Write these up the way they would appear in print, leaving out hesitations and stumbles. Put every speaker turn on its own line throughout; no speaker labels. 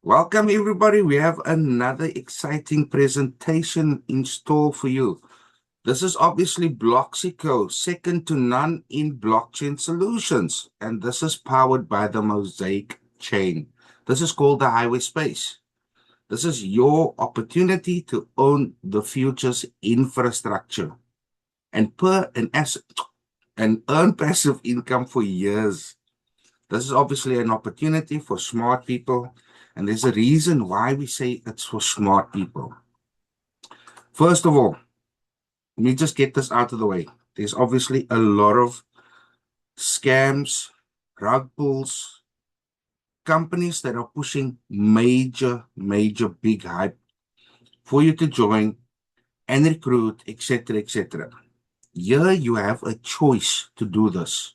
Welcome, everybody. We have another exciting presentation in store for you. This is obviously Bloxico, second to none in blockchain solutions, and this is powered by the Mosaic chain. This is called the highway space. This is your opportunity to own the future's infrastructure and earn passive income for years. This is obviously an opportunity for smart people, and there's a reason why we say it's for smart people. First of all, let me just get this out of the way. There's obviously a lot of scams, rug pulls, companies that are pushing major big hype for you to join and recruit, etc., etc. Here you have a choice to do this.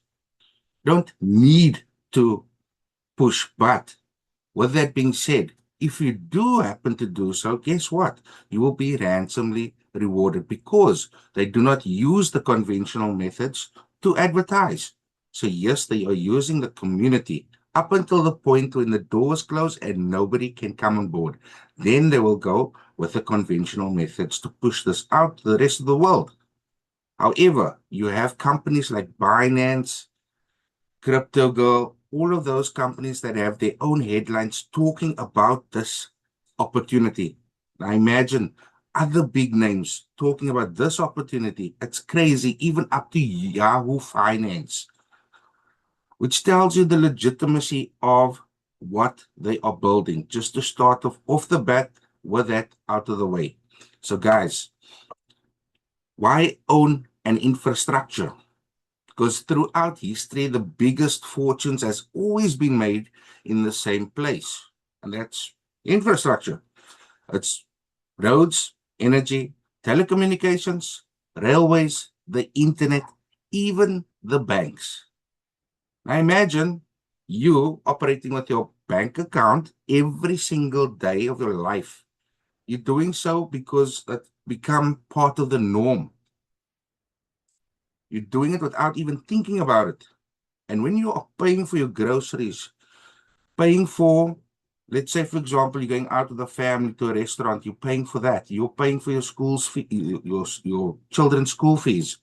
You don't need to push, but with that being said, if you do happen to do so, guess what? You will be ransomly rewarded because they do not use the conventional methods to advertise. So yes, they are using the community up until the point when the doors close and nobody can come on board. Then they will go with the conventional methods to push this out to the rest of the world. However, you have companies like Binance, Crypto Girl, all of those companies that have their own headlines talking about this opportunity. Now imagine other big names talking about this opportunity. It's crazy, even up to Yahoo Finance, which tells you the legitimacy of what they are building. Just to start off the bat with that out of the way. So guys, why own an infrastructure? Because throughout history, the biggest fortunes has always been made in the same place, and that's infrastructure. It's roads, energy, telecommunications, railways, the internet, even the banks. Now imagine you operating with your bank account every single day of your life. You're doing so because that become part of the norm. You're doing it without even thinking about it. And when you are paying for your groceries, paying for, let's say, for example, you're going out with a family to a restaurant, you're paying for that. You're paying for your school's fee, your children's school fees.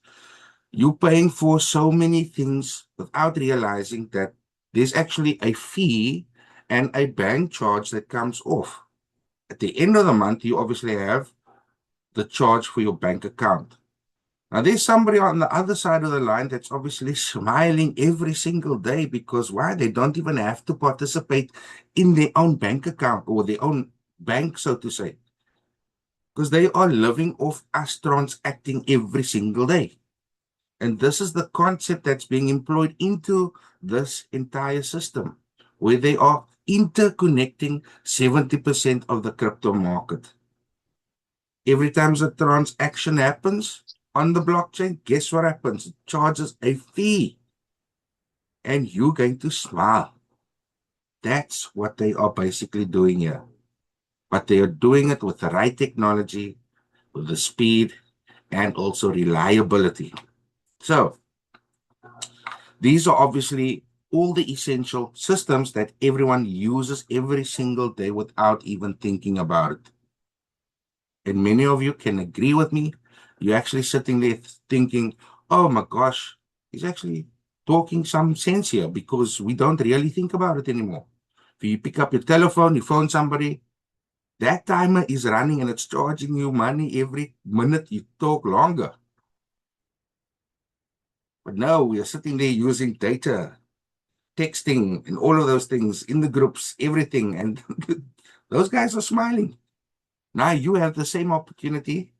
You're paying for so many things without realizing that there's actually a fee and a bank charge that comes off. At the end of the month, you obviously have the charge for your bank account. Now, there's somebody on the other side of the line that's obviously smiling every single day because why? They don't even have to participate in their own bank account or their own bank, so to say, because they are living off us transacting every single day. And this is the concept that's being employed into this entire system, where they are interconnecting 70% of the crypto market. Every time a transaction happens on the blockchain, guess what happens? It charges a fee. And you're going to smile. That's what they are basically doing here. But they are doing it with the right technology, with the speed, and also reliability. So, these are obviously all the essential systems that everyone uses every single day without even thinking about it. And many of you can agree with me. You're actually sitting there thinking, oh my gosh, he's actually talking some sense here because we don't really think about it anymore. If you pick up your telephone, you phone somebody, that timer is running and it's charging you money every minute you talk longer. But no, we are sitting there using data, texting, and all of those things in the groups, everything. And those guys are smiling. Now you have the same opportunity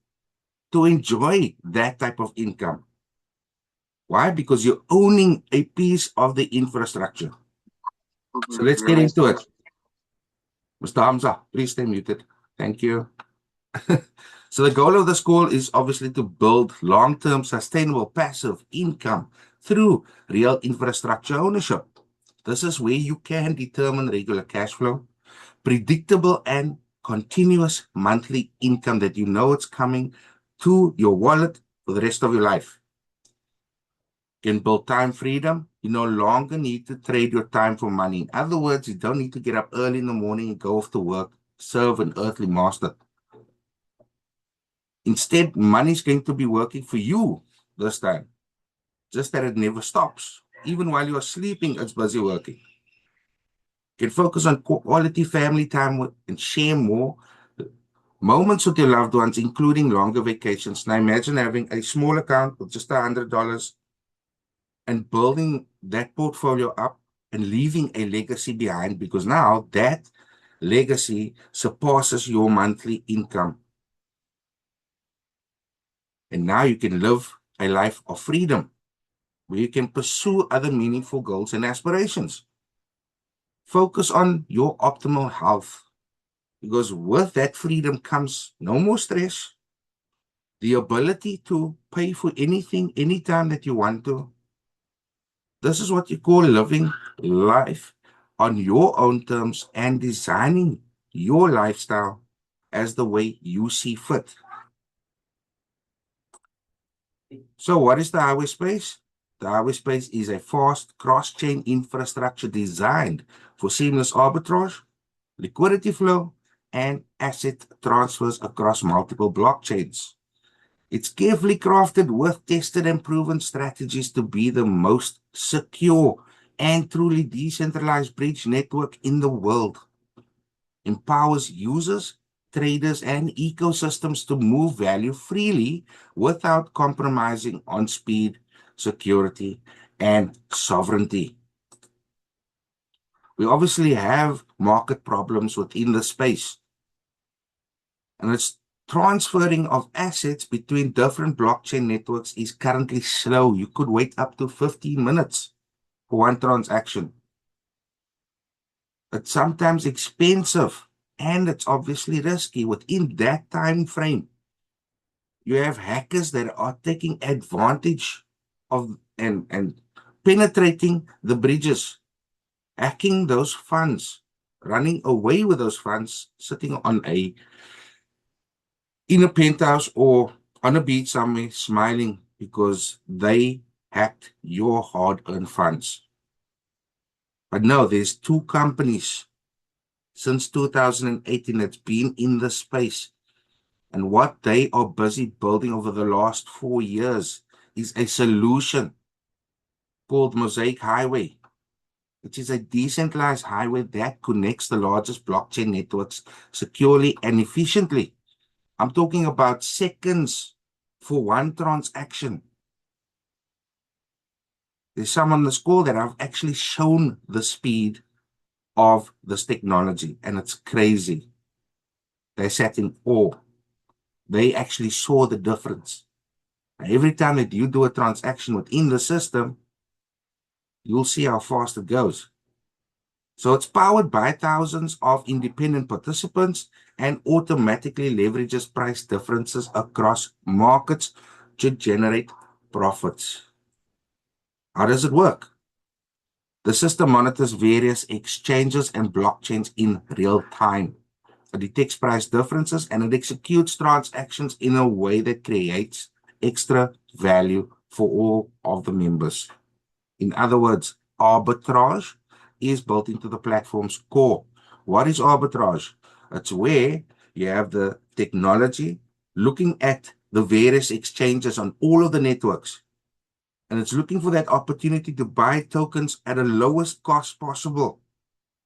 to enjoy that type of income. Why? Because you're owning a piece of the infrastructure. So let's get into it. Mr. Hamza, please stay muted. Thank you. So the goal of the school is obviously to build long-term sustainable passive income through real infrastructure ownership. This is where you can determine regular cash flow, predictable and continuous monthly income that you know it's coming to your wallet for the rest of your life. Can build time freedom. You no longer need to trade your time for money. In other words, you don't need to get up early in the morning and go off to work, serve an earthly master. Instead, money is going to be working for you this time, just that it never stops. Even while you are sleeping, it's busy working. You can focus on quality family time and share more moments with your loved ones, including longer vacations. Now imagine having a small account with just $100 and building that portfolio up and leaving a legacy behind, because now that legacy surpasses your monthly income. And now you can live a life of freedom where you can pursue other meaningful goals and aspirations. Focus on your optimal health, because with that freedom comes no more stress, the ability to pay for anything, anytime that you want to. This is what you call living life on your own terms and designing your lifestyle as the way you see fit. So, what is the highway space? The highway space is a fast cross-chain infrastructure designed for seamless arbitrage, liquidity flow, and asset transfers across multiple blockchains. It's carefully crafted with tested and proven strategies to be the most secure and truly decentralized bridge network in the world. Empowers users, traders, and ecosystems to move value freely without compromising on speed, security, and sovereignty. We obviously have market problems within the space, and it's transferring of assets between different blockchain networks is currently slow. You could wait up to 15 minutes for one transaction. It's sometimes expensive and it's obviously risky within that time frame. You have hackers that are taking advantage of and penetrating the bridges, hacking those funds, running away with those funds, sitting on a in a penthouse or on a beach somewhere, smiling because they hacked your hard-earned funds. But no, there's two companies since 2018 that's been in the space. And what they are busy building over the last 4 years is a solution called Mosaic Highway, which is a decentralized highway that connects the largest blockchain networks securely and efficiently. I'm talking about seconds for one transaction. There's some on this call that I've actually shown the speed of this technology, and it's crazy. They sat in awe. They actually saw the difference. Every time that you do a transaction within the system, you'll see how fast it goes. So it's powered by thousands of independent participants and automatically leverages price differences across markets to generate profits. How does it work? The system monitors various exchanges and blockchains in real time. It detects price differences and it executes transactions in a way that creates extra value for all of the members. In other words, arbitrage is built into the platform's core. What is arbitrage? It's where you have the technology looking at the various exchanges on all of the networks, and it's looking for that opportunity to buy tokens at the lowest cost possible,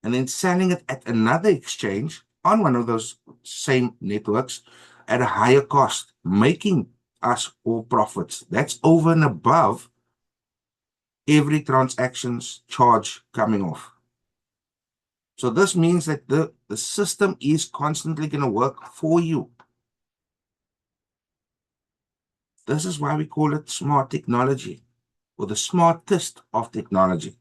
and then selling it at another exchange on one of those same networks at a higher cost, making us all profits. That's over and above every transaction's charge coming off. So this means that the system is constantly going to work for you. This is why we call it smart technology, or the smartest of technology.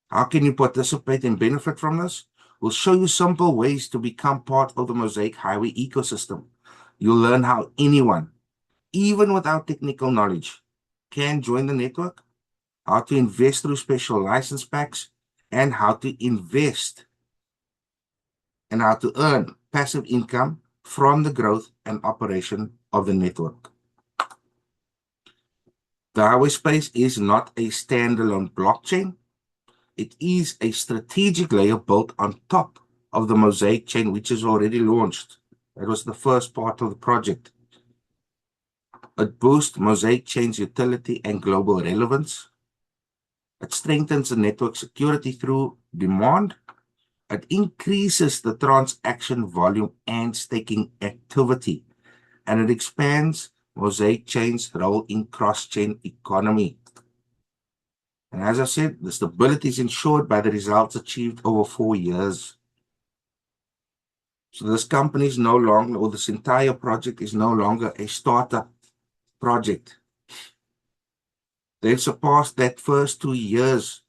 How can you participate and benefit from this? We'll show you simple ways to become part of the Mosaic Highway ecosystem. You'll learn how anyone, even without technical knowledge, can join the network, how to invest through special license packs, and how to invest and how to earn passive income from the growth and operation of the network. The highway space is not a standalone blockchain. It is a strategic layer built on top of the Mosaic chain, which is already launched. That was the first part of the project. It boosts Mosaic chain's utility and global relevance. It strengthens the network security through demand. It increases the transaction volume and staking activity. And it expands Mosaic chain's role in cross-chain economy. And as I said, the stability is ensured by the results achieved over 4 years. So this company is no longer, or this entire project is no longer a startup project. They've surpassed that first 2 years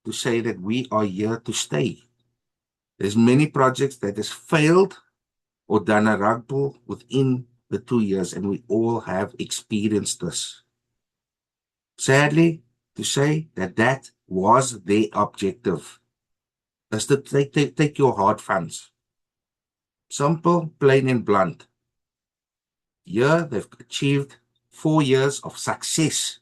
to say that we are here to stay. There's many projects that has failed or done a rug pull within the 2 years, and we all have experienced this. Sadly, to say that that was their objective, is to take your hard funds. Simple, plain and blunt. Here, they've achieved 4 years of success,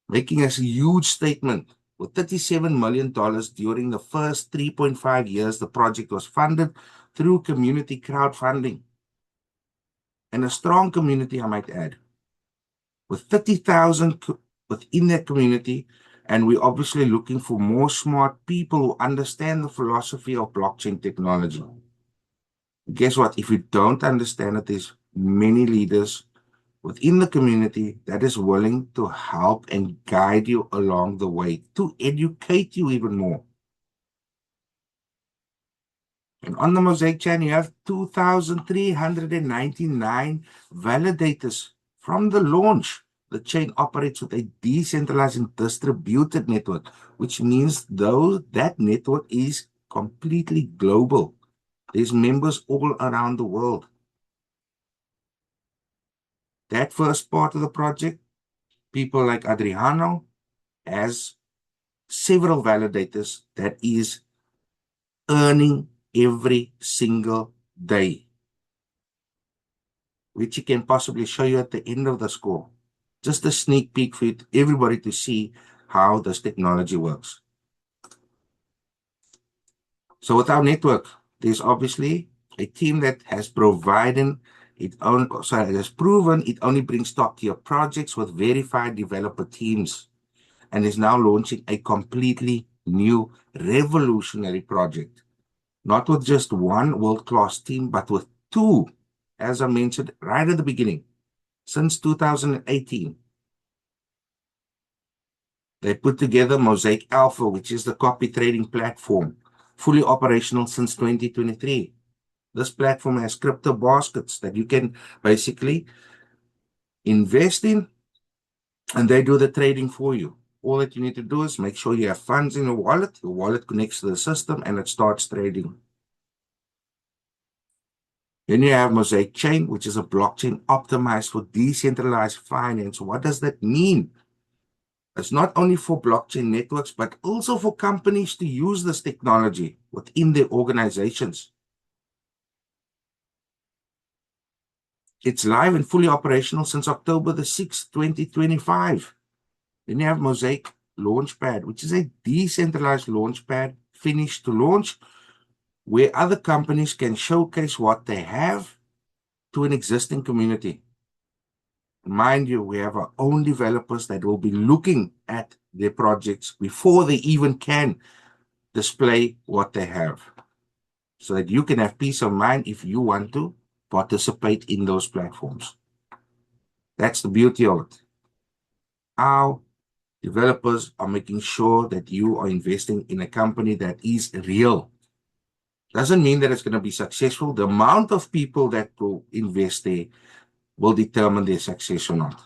making a huge statement. With $37 million during the first 3.5 years, the project was funded through community crowdfunding. And a strong community, I might add, with 30,000 within that community. And we're obviously looking for more smart people who understand the philosophy of blockchain technology. Guess what? If you don't understand it, there's many leaders within the community that is willing to help and guide you along the way, to educate you even more. And on the Mosaic chain, you have 2,399 validators from the launch. The chain operates with a decentralized and distributed network, which means though that network is completely global. There's members all around the world. That first part of the project, people like Adriano has several validators that is earning every single day, which he can possibly show you at the end of the score. Just a sneak peek for everybody to see how this technology works. So with our network, there's obviously a team that has proven it only brings top-tier projects with verified developer teams, and is now launching a completely new revolutionary project. Not with just one world-class team, but with two, as I mentioned right at the beginning, since 2018. They put together Mosaic Alpha, which is the copy trading platform, fully operational since 2023. This platform has crypto baskets that you can basically invest in, and they do the trading for you. All that you need to do is make sure you have funds in your wallet connects to the system, and it starts trading. Then you have Mosaic Chain, which is a blockchain optimized for decentralized finance. What does that mean? It's not only for blockchain networks, but also for companies to use this technology within their organizations. It's live and fully operational since October the 6th, 2025. Then you have Mosaic Launchpad, which is a decentralized launchpad finished to launch, where other companies can showcase what they have to an existing community. Mind you, we have our own developers that will be looking at their projects before they even can display what they have, so that you can have peace of mind if you want to participate in those platforms. That's the beauty of it. Our developers are making sure that you are investing in a company that is real. Doesn't mean that it's going to be successful. The amount of people that will invest there will determine their success or not.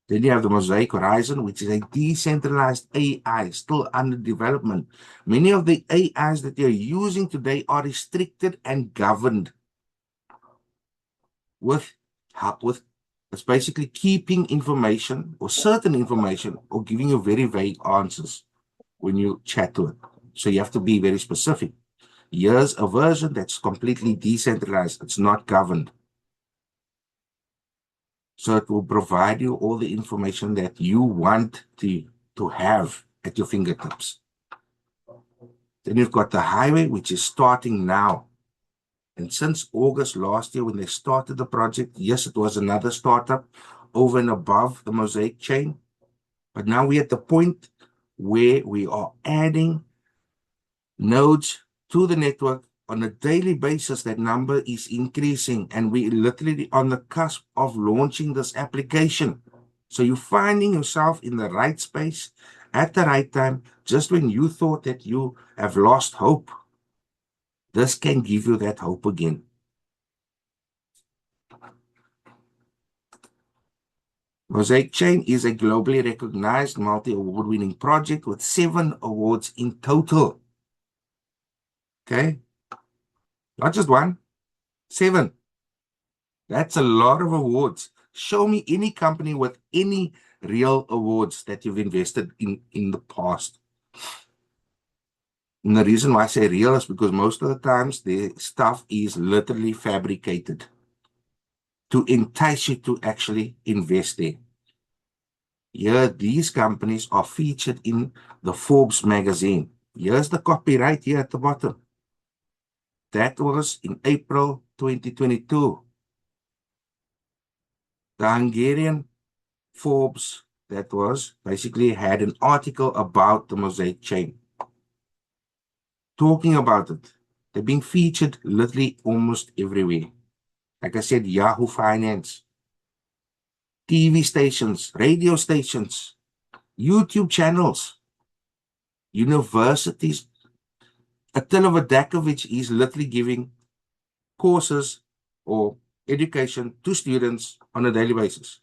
Then you have the Mosaic Horizon, which is a decentralized AI still under development. Many of the AIs that you're using today are restricted and governed with it's basically keeping information or certain information or giving you very vague answers when you chat to it. So you have to be very specific. Here's a version that's completely decentralized. It's not governed. So it will provide you all the information that you want to have at your fingertips. Then you've got the highway, which is starting now. And since August last year, when they started the project, yes, it was another startup over and above the Mosaic chain. But now we're at the point where we are adding nodes to the network on a daily basis. That number is increasing, and we're literally on the cusp of launching this application. So you're finding yourself in the right space at the right time, just when you thought that you have lost hope. This can give you that hope again. Mosaic Chain is a globally recognized multi-award winning project with 7 awards in total. Okay? Not just one, 7. That's a lot of awards. Show me any company with any real awards that you've invested in the past. And the reason why I say real is because most of the times the stuff is literally fabricated to entice you to actually invest there. Here, these companies are featured in the Forbes magazine. Here's the copyright here at the bottom. That was in April 2022. The Hungarian Forbes, that was basically had an article about the Mosaic chain, talking about it. They're being featured literally almost everywhere. Like I said, Yahoo Finance, TV stations, radio stations, YouTube channels, universities. Attila Vadakovich is literally giving courses or education to students on a daily basis.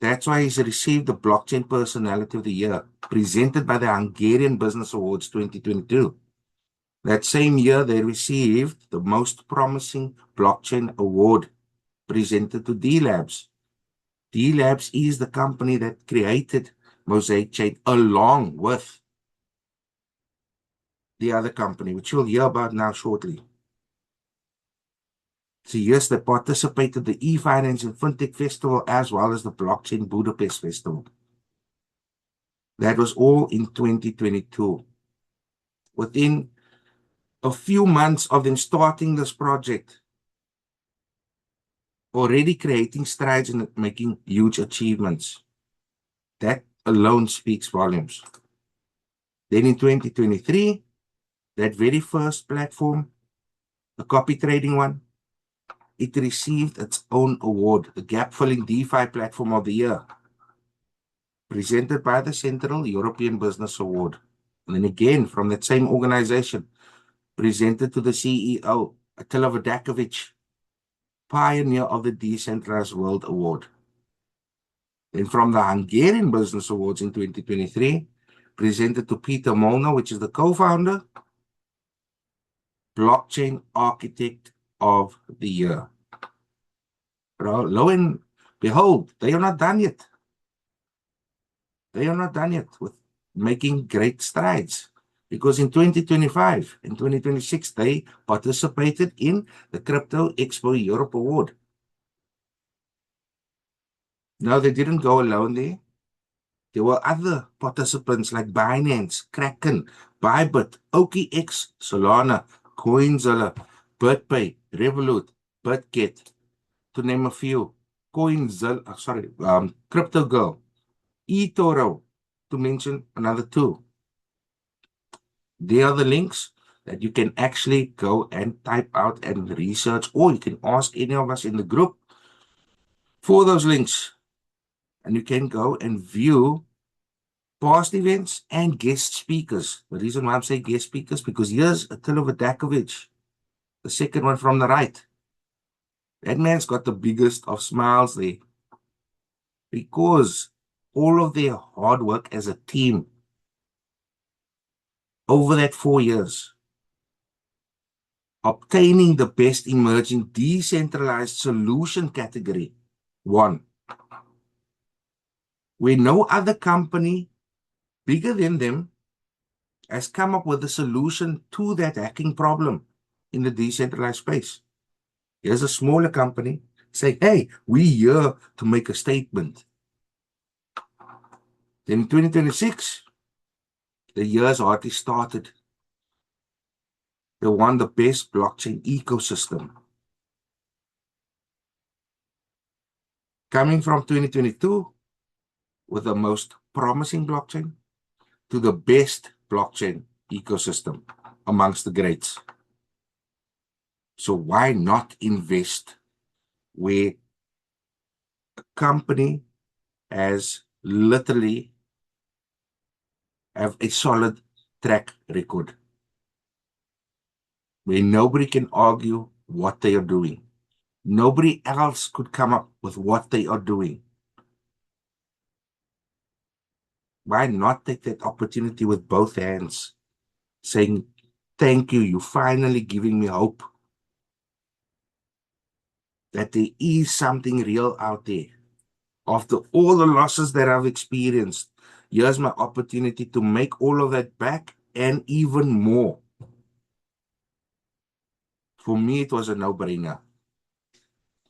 That's why he's received the Blockchain Personality of the Year, presented by the Hungarian Business Awards 2022. That same year, they received the Most Promising Blockchain Award, presented to D-Labs. D-Labs is the company that created Mosaic Chain along with the other company, which you'll hear about now shortly. So yes, they participated in the e-finance and fintech festival as well as the blockchain Budapest festival. That was all in 2022. Within a few months of them starting this project, already creating strides and making huge achievements. That alone speaks volumes. Then in 2023, that very first platform, the copy trading one, it received its own award, the Gap Filling DeFi Platform of the Year, presented by the Central European Business Award. And then again, from that same organization, presented to the CEO, Attila Vadakovich, Pioneer of the Decentralized World Award. Then from the Hungarian Business Awards in 2023, presented to Peter Molnar, which is the co-founder, Blockchain Architect of the Year. But lo and behold, they are not done yet. They are not done yet with making great strides, because in 2025 and 2026, they participated in the Crypto Expo Europe Award. No, they didn't go alone there. There were other participants like Binance, Kraken, Bybit, OKX, Solana, Coinzilla, BitPay, Revolut, BitGet, to name a few. CryptoGirl, eToro, to mention another 2. There are the links that you can actually go and type out and research, or you can ask any of us in the group for those links. And you can go and view past events and guest speakers. The reason why I'm saying guest speakers, because here's Attila Vadakovich, the second one from the right. That man's got the biggest of smiles there, because all of their hard work as a team over that 4 years, obtaining the best emerging decentralized solution category 1, where no other company bigger than them has come up with a solution to that hacking problem in the decentralized space. Here's a smaller company Say, hey, we here to make a statement. Then in 2026, the year's hardly started. They won the best blockchain ecosystem. Coming from 2022 with the most promising blockchain to the best blockchain ecosystem amongst the greats. So why not invest where a company has literally have a solid track record where nobody can argue what they are doing. Nobody else could come up with what they are doing. Why not take that opportunity with both hands, saying, thank you, you're finally giving me hope that there is something real out there. After all the losses that I've experienced, here's my opportunity to make all of that back and even more. For me, it was a no-brainer.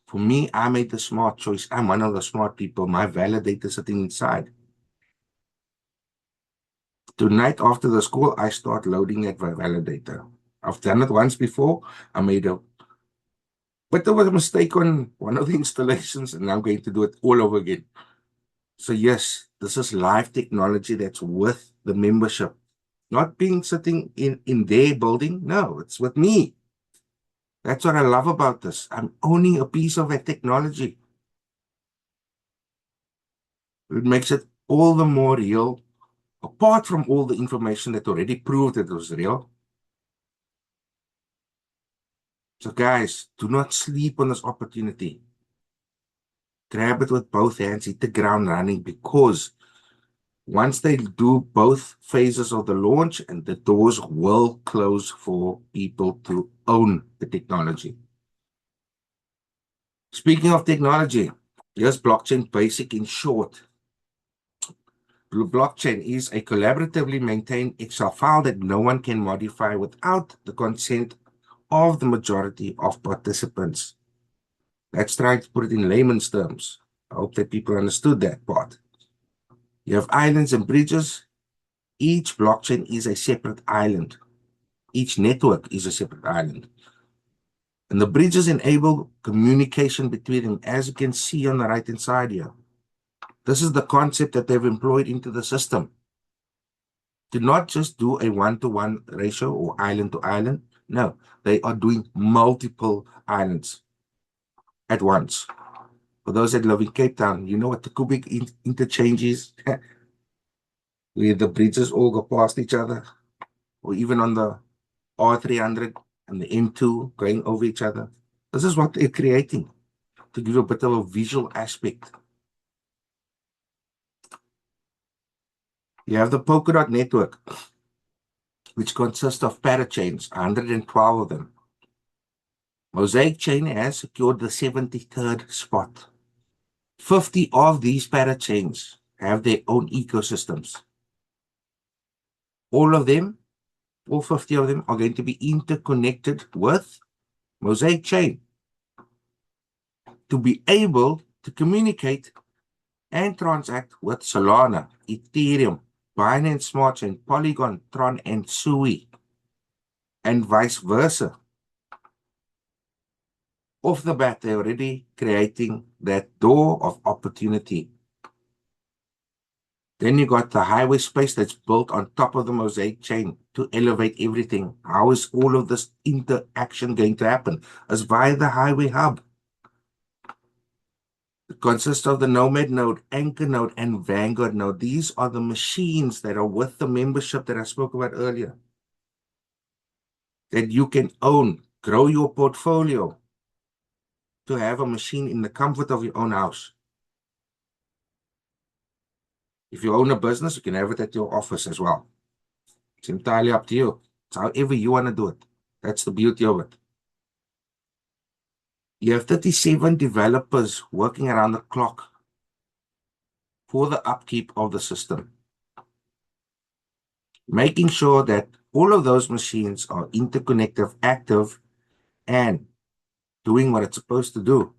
For me, I made the smart choice. I'm one of the smart people. My validator sitting inside. Tonight after the school, I start loading that validator. I've done it once before. I made a bit of a mistake on one of the installations, and I'm going to do it all over again. So yes, this is live technology that's with the membership. Not being sitting in their building. No, it's with me. That's what I love about this. I'm owning a piece of that technology. It makes it all the more real, apart from all the information that already proved that it was real. So guys, do not sleep on this opportunity. Grab it with both hands, hit the ground running, because once they do both phases of the launch, and the doors will close for people to own the technology. Speaking of technology, here's blockchain basic in short. Blockchain is a collaboratively maintained Excel file that no one can modify without the consent of the majority of participants. Let's try to put it in layman's terms. I hope that people understood that part. You have islands and bridges. Each blockchain is a separate island. Each network is a separate island. And the bridges enable communication between them, as you can see on the right-hand side here. This is the concept that they've employed into the system. To not just do a one-to-one ratio or island to island. No, they are doing multiple islands at once. For those that live in Cape Town, you know what the cubic interchange is? Where the bridges all go past each other, or even on the R300 and the M2 going over each other. This is what they're creating to give a bit of a visual aspect. You have the Polkadot network, which consists of parachains, 112 of them. Mosaic chain has secured the 73rd spot. 50 of these parachains have their own ecosystems. All of them, all 50 of them, are going to be interconnected with Mosaic chain to be able to communicate and transact with Solana, Ethereum, Binance Smart Chain, Polygon, Tron, and Sui, and vice versa. Off the bat, they're already creating that door of opportunity. Then you got the highway space that's built on top of the Mosaic chain to elevate everything. How is all of this interaction going to happen? As via the highway hub. It consists of the Nomad node, Anchor node, and Vanguard node. These are the machines that are with the membership that I spoke about earlier, that you can own, grow your portfolio to have a machine in the comfort of your own house. If you own a business, you can have it at your office as well. It's entirely up to you. It's however you want to do it. That's the beauty of it. You have 37 developers working around the clock for the upkeep of the system, making sure that all of those machines are interconnected, active, and doing what it's supposed to do.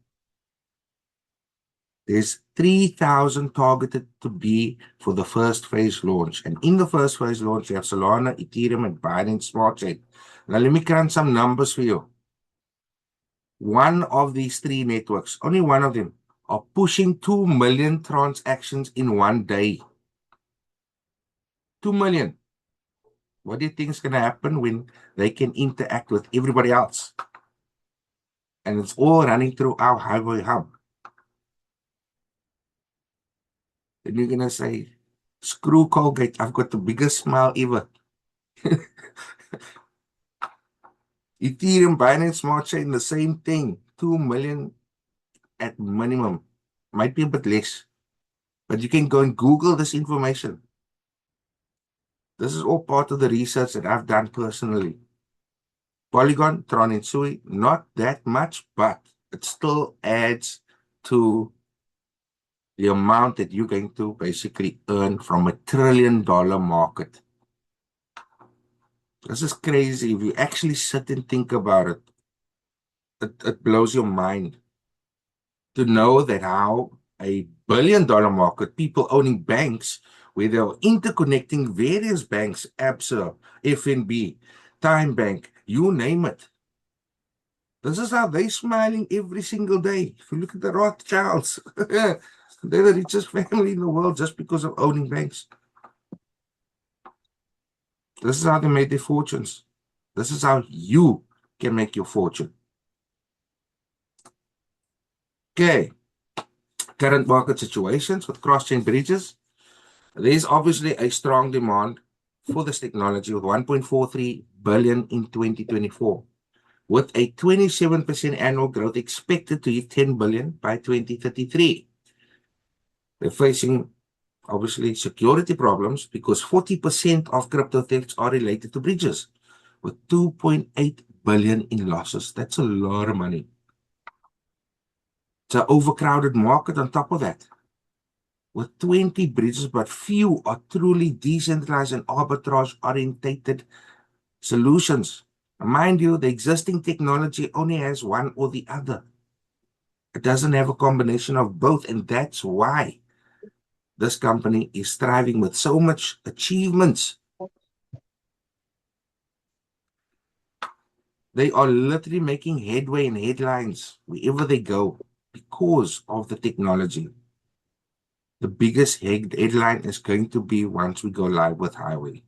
There's 3,000 targeted to be for the first phase launch. And in the first phase launch, you have Solana, Ethereum, and Binance Smart Chain. Now, let me crunch some numbers for you. One of these three networks, only one of them, are pushing 2 million transactions in one day. 2 million. What do you think is going to happen when they can interact with everybody else? And it's all running through our highway hub. Then you're going to say, screw Colgate, I've got the biggest smile ever. Ethereum, Binance Smart Chain, the same thing. 2 million at minimum. Might be a bit less. But you can go and Google this information. This is all part of the research that I've done personally. Polygon, Tron, and Sui, not that much, but it still adds to the amount that you're going to basically earn from $1 trillion market. This is crazy. If you actually sit and think about it, it blows your mind to know that how $1 billion market, people owning banks, where they're interconnecting various banks, ABSA, FNB, Time Bank, you name it. This is how they're smiling every single day. If you look at the Rothschilds, they're the richest family in the world just because of owning banks. This is how they made their fortunes. This is how you can make your fortune. Okay. Current market situations with cross-chain bridges. There's obviously a strong demand for this technology with 1.43 billion in 2024, with a 27% annual growth expected to hit 10 billion by 2033. They're facing obviously security problems because 40% of crypto thefts are related to bridges, with 2.8 billion in losses. That's a lot of money. It's an overcrowded market on top of that, with 20 bridges, but few are truly decentralized and arbitrage-orientated solutions. Mind you, the existing technology only has one or the other. It doesn't have a combination of both, and that's why this company is striving with so much achievements. They are literally making headway in headlines wherever they go because of the technology. The biggest headline is going to be once we go live with Highway.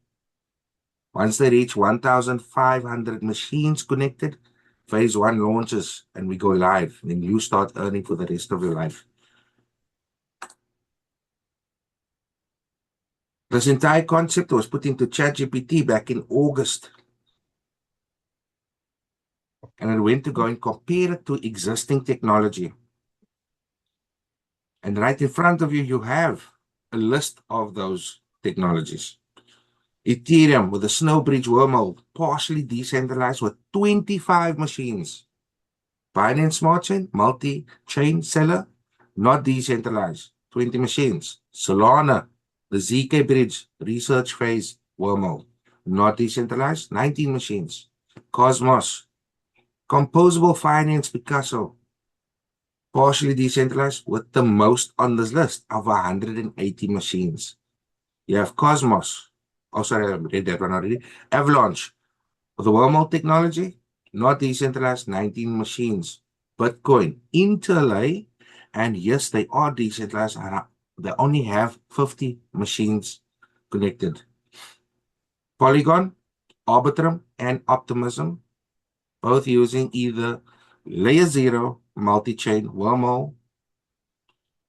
Once they reach 1,500 machines connected, phase one launches and we go live. Then you start earning for the rest of your life. This entire concept was put into ChatGPT back in August. And it went to go and compare it to existing technology. And right in front of you, you have a list of those technologies. Ethereum with a Snowbridge wormhole, partially decentralized with 25 machines. Binance Smart Chain, multi-chain seller, not decentralized, 20 machines. Solana, the ZK Bridge, research phase wormhole, not decentralized, 19 machines. Cosmos, composable finance Picasso, partially decentralized with the most on this list of 180 machines. You have Cosmos. Oh, sorry, I read that one already. Avalanche, the wormhole technology, not decentralized, 19 machines. Bitcoin, Interlay, and yes, they are decentralized. They only have 50 machines connected. Polygon, Arbitrum, and Optimism, both using either layer 0, multi-chain, wormhole.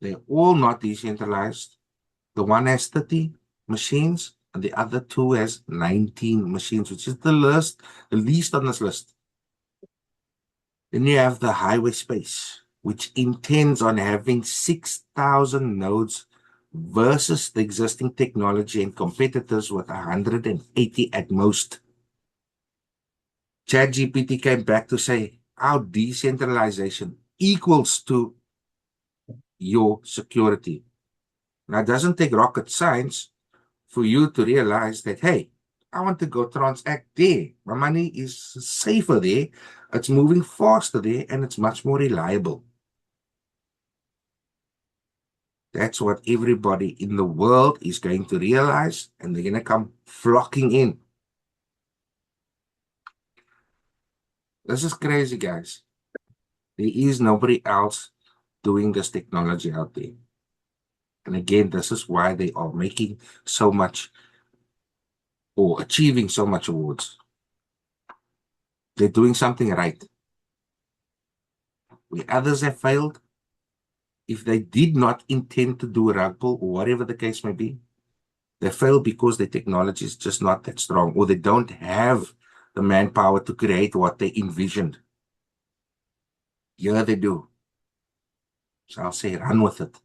They're all not decentralized. The one has 30 machines, and the other two has 19 machines, which is the least on this list. Then you have the highway space, which intends on having 6,000 nodes versus the existing technology and competitors with 180 at most. ChatGPT came back to say our decentralization equals to your security. Now, it doesn't take rocket science for you to realize that, hey, I want to go transact there. My money is safer there, it's moving faster there, and it's much more reliable. That's what everybody in the world is going to realize, and they're going to come flocking in. This is crazy, guys. There is nobody else doing this technology out there. And again, this is why they are making so much or achieving so much awards. They're doing something right. Where others have failed, if they did not intend to do a rug pull or whatever the case may be, they fail because the technology is just not that strong, or they don't have the manpower to create what they envisioned. Yeah, they do. So I'll say run with it.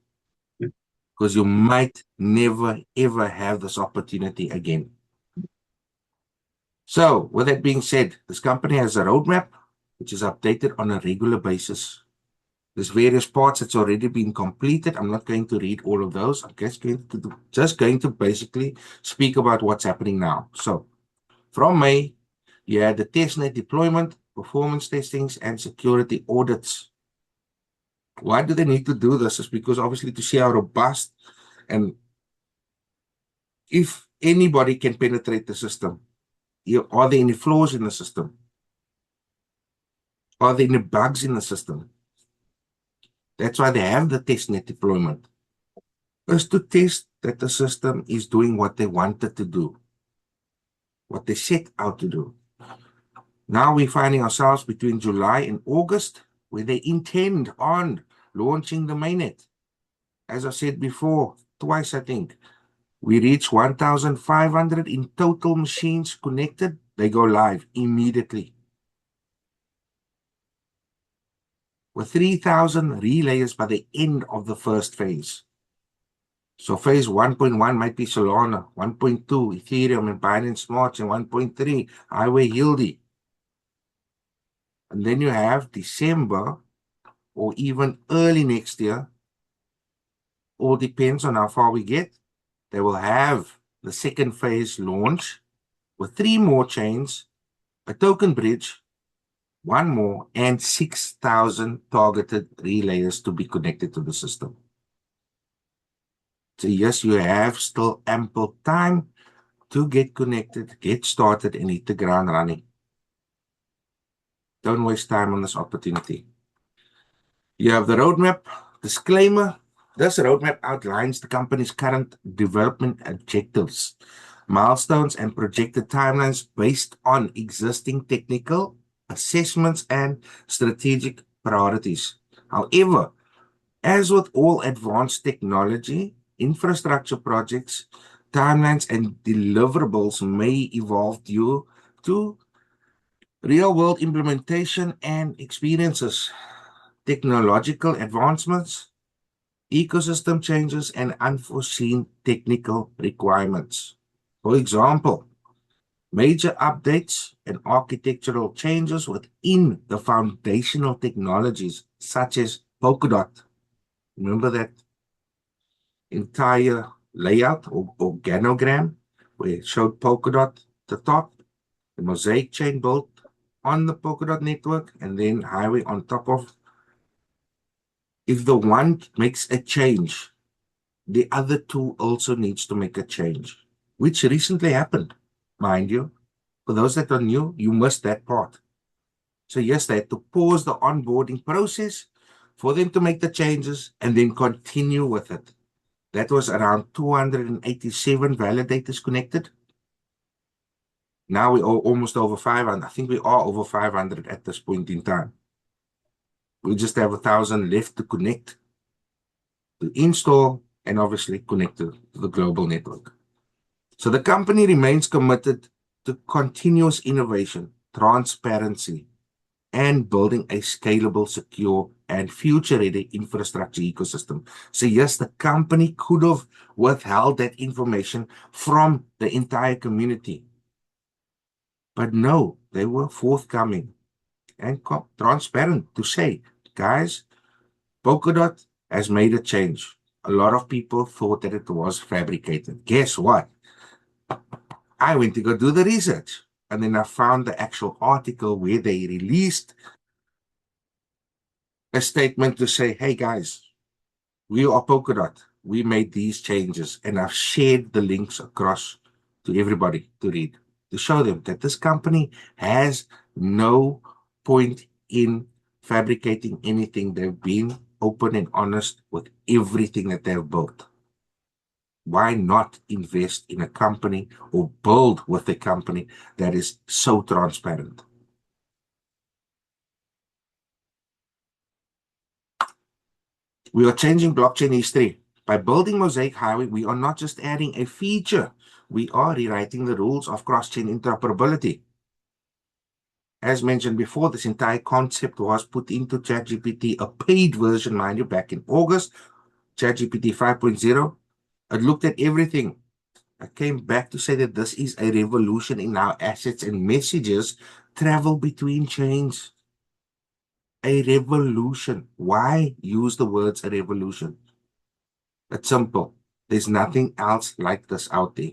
Because you might never, ever have this opportunity again. So, with that being said, this company has a roadmap which is updated on a regular basis. There's various parts that's already been completed. I'm not going to read all of those. I'm just going to basically speak about what's happening now. So, from May, you had the testnet deployment, performance testings, and security audits. Why do they need to do this? Is because obviously to see how robust and if anybody can penetrate the system. Are there any flaws in the system? Are there any bugs in the system? That's why they have the testnet deployment. Is to test that the system is doing what they wanted to do, what they set out to do. Now we're finding ourselves between July and August, where they intend on launching the mainnet. As I said before, twice I think, we reach 1,500 in total machines connected. They go live immediately. With 3,000 relayers by the end of the first phase. So phase 1.1 might be Solana, 1.2 Ethereum and Binance Smart, and 1.3 Highway Hildy. And then you have December or even early next year. All depends on how far we get. They will have the second phase launch with 3 more chains, a token bridge, 1 more, and 6,000 targeted relayers to be connected to the system. So yes, you have still ample time to get connected, get started, and hit the ground running. Don't waste time on this opportunity. You have the roadmap. Disclaimer, this roadmap outlines the company's current development objectives, milestones, and projected timelines based on existing technical assessments and strategic priorities. However, as with all advanced technology, infrastructure projects, timelines and deliverables may evolve due to real-world implementation and experiences, technological advancements, ecosystem changes, and unforeseen technical requirements. For example, major updates and architectural changes within the foundational technologies such as Polkadot. Remember that entire layout or organogram where it showed Polkadot at the top, the mosaic chain built on the Polkadot network, and then highway on top of. If the one makes a change, the other two also needs to make a change, which recently happened, mind you. For those that are new, you missed that part. So yes, they had to pause the onboarding process for them to make the changes and then continue with it. That was around 287 validators connected. Now we are almost over 500. I think we are over 500 at this point in time. We just have 1,000 left to connect, to install, and obviously connect to the global network. So the company remains committed to continuous innovation, transparency, and building a scalable, secure, and future-ready infrastructure ecosystem. So yes, the company could have withheld that information from the entire community. But no, they were forthcoming and transparent to say, guys, Polkadot has made a change. A lot of people thought that it was fabricated. Guess what? I went to go do the research. And then I found the actual article where they released a statement to say, hey guys, we are Polkadot. we made these changes, and I've shared the links across to everybody to read, to show them that this company has no point in fabricating anything. They've been open and honest with everything that they've built. Why not invest in a company or build with a company that is so transparent? We are changing blockchain history. By building Mosaic Highway, we are not just adding a feature, we are rewriting the rules of cross-chain interoperability. As mentioned before, this entire concept was put into ChatGPT, a paid version, mind you, back in August, ChatGPT 5.0. It looked at everything. I came back to say that this is a revolution in how assets and messages travel between chains. A revolution. Why use the words a revolution? It's simple. There's nothing else like this out there.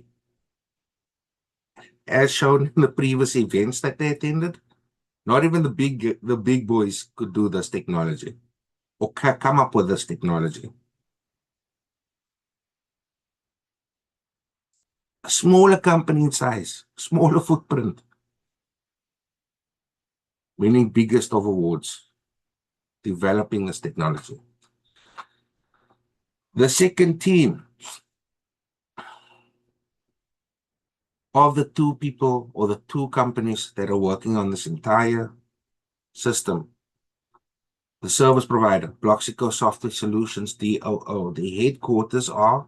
As shown in the previous events that they attended, not even the big boys could do this technology or come up with this technology. A smaller company in size, smaller footprint, winning biggest of awards, developing this technology. The second team of the two people or the two companies that are working on this entire system, the service provider, Bloxico Software Solutions, DOO, the headquarters are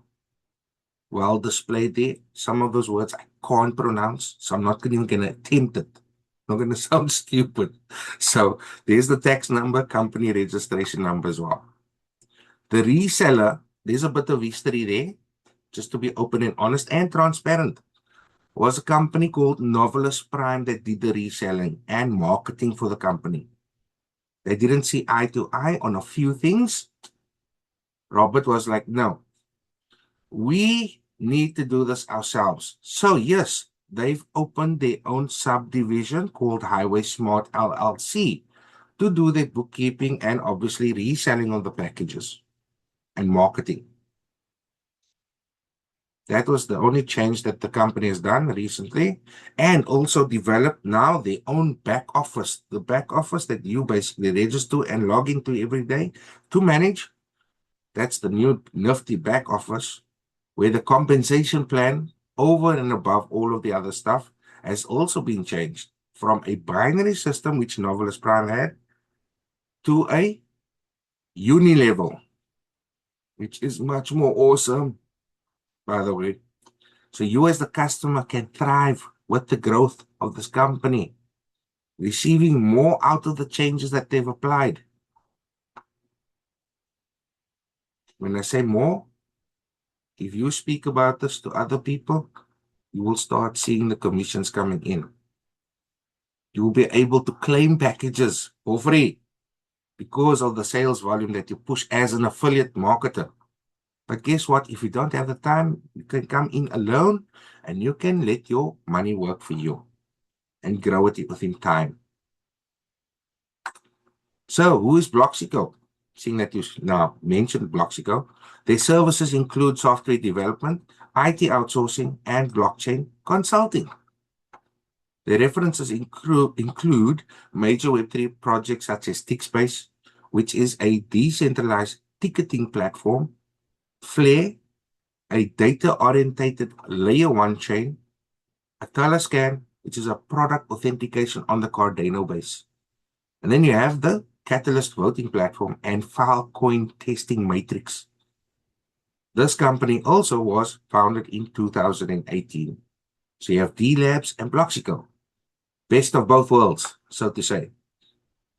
well displayed there. Some of those words I can't pronounce, so I'm not even going to attempt it. I'm not going to sound stupid. So there's the tax number, company registration number as well. The reseller, there's a bit of history there, just to be open and honest and transparent. Was a company called Novelist Prime that did the reselling and marketing for the company. They didn't see eye to eye on a few things. Robert was like, no, we need to do this ourselves. So yes, they've opened their own subdivision called Highway Smart LLC to do their bookkeeping and obviously reselling of the packages and marketing. That was the only change that the company has done recently, and also developed now their own back office, the back office that you basically register and log into every day to manage. That's the new nifty back office where the compensation plan over and above all of the other stuff has also been changed from a binary system, which Novelist Prime had, to a uni-level, which is much more awesome, by the way. So you as the customer can thrive with the growth of this company, receiving more out of the changes that they've applied. When I say more, if you speak about this to other people, you will start seeing the commissions coming in. You will be able to claim packages for free because of the sales volume that you push as an affiliate marketer. But guess what? If you don't have the time, you can come in alone and you can let your money work for you and grow it within time. So, who is Bloxico? Seeing that you now mentioned Bloxico, their services include software development, IT outsourcing, and blockchain consulting. Their references include major Web3 projects such as TickSpace, which is a decentralized ticketing platform, Flare, a data-orientated layer 1 chain, a Scan, which is a product authentication on the Cardano base. And then you have the Catalyst voting platform and Filecoin testing matrix. This company also was founded in 2018. So you have D-Labs and Bloxico. Best of both worlds, so to say.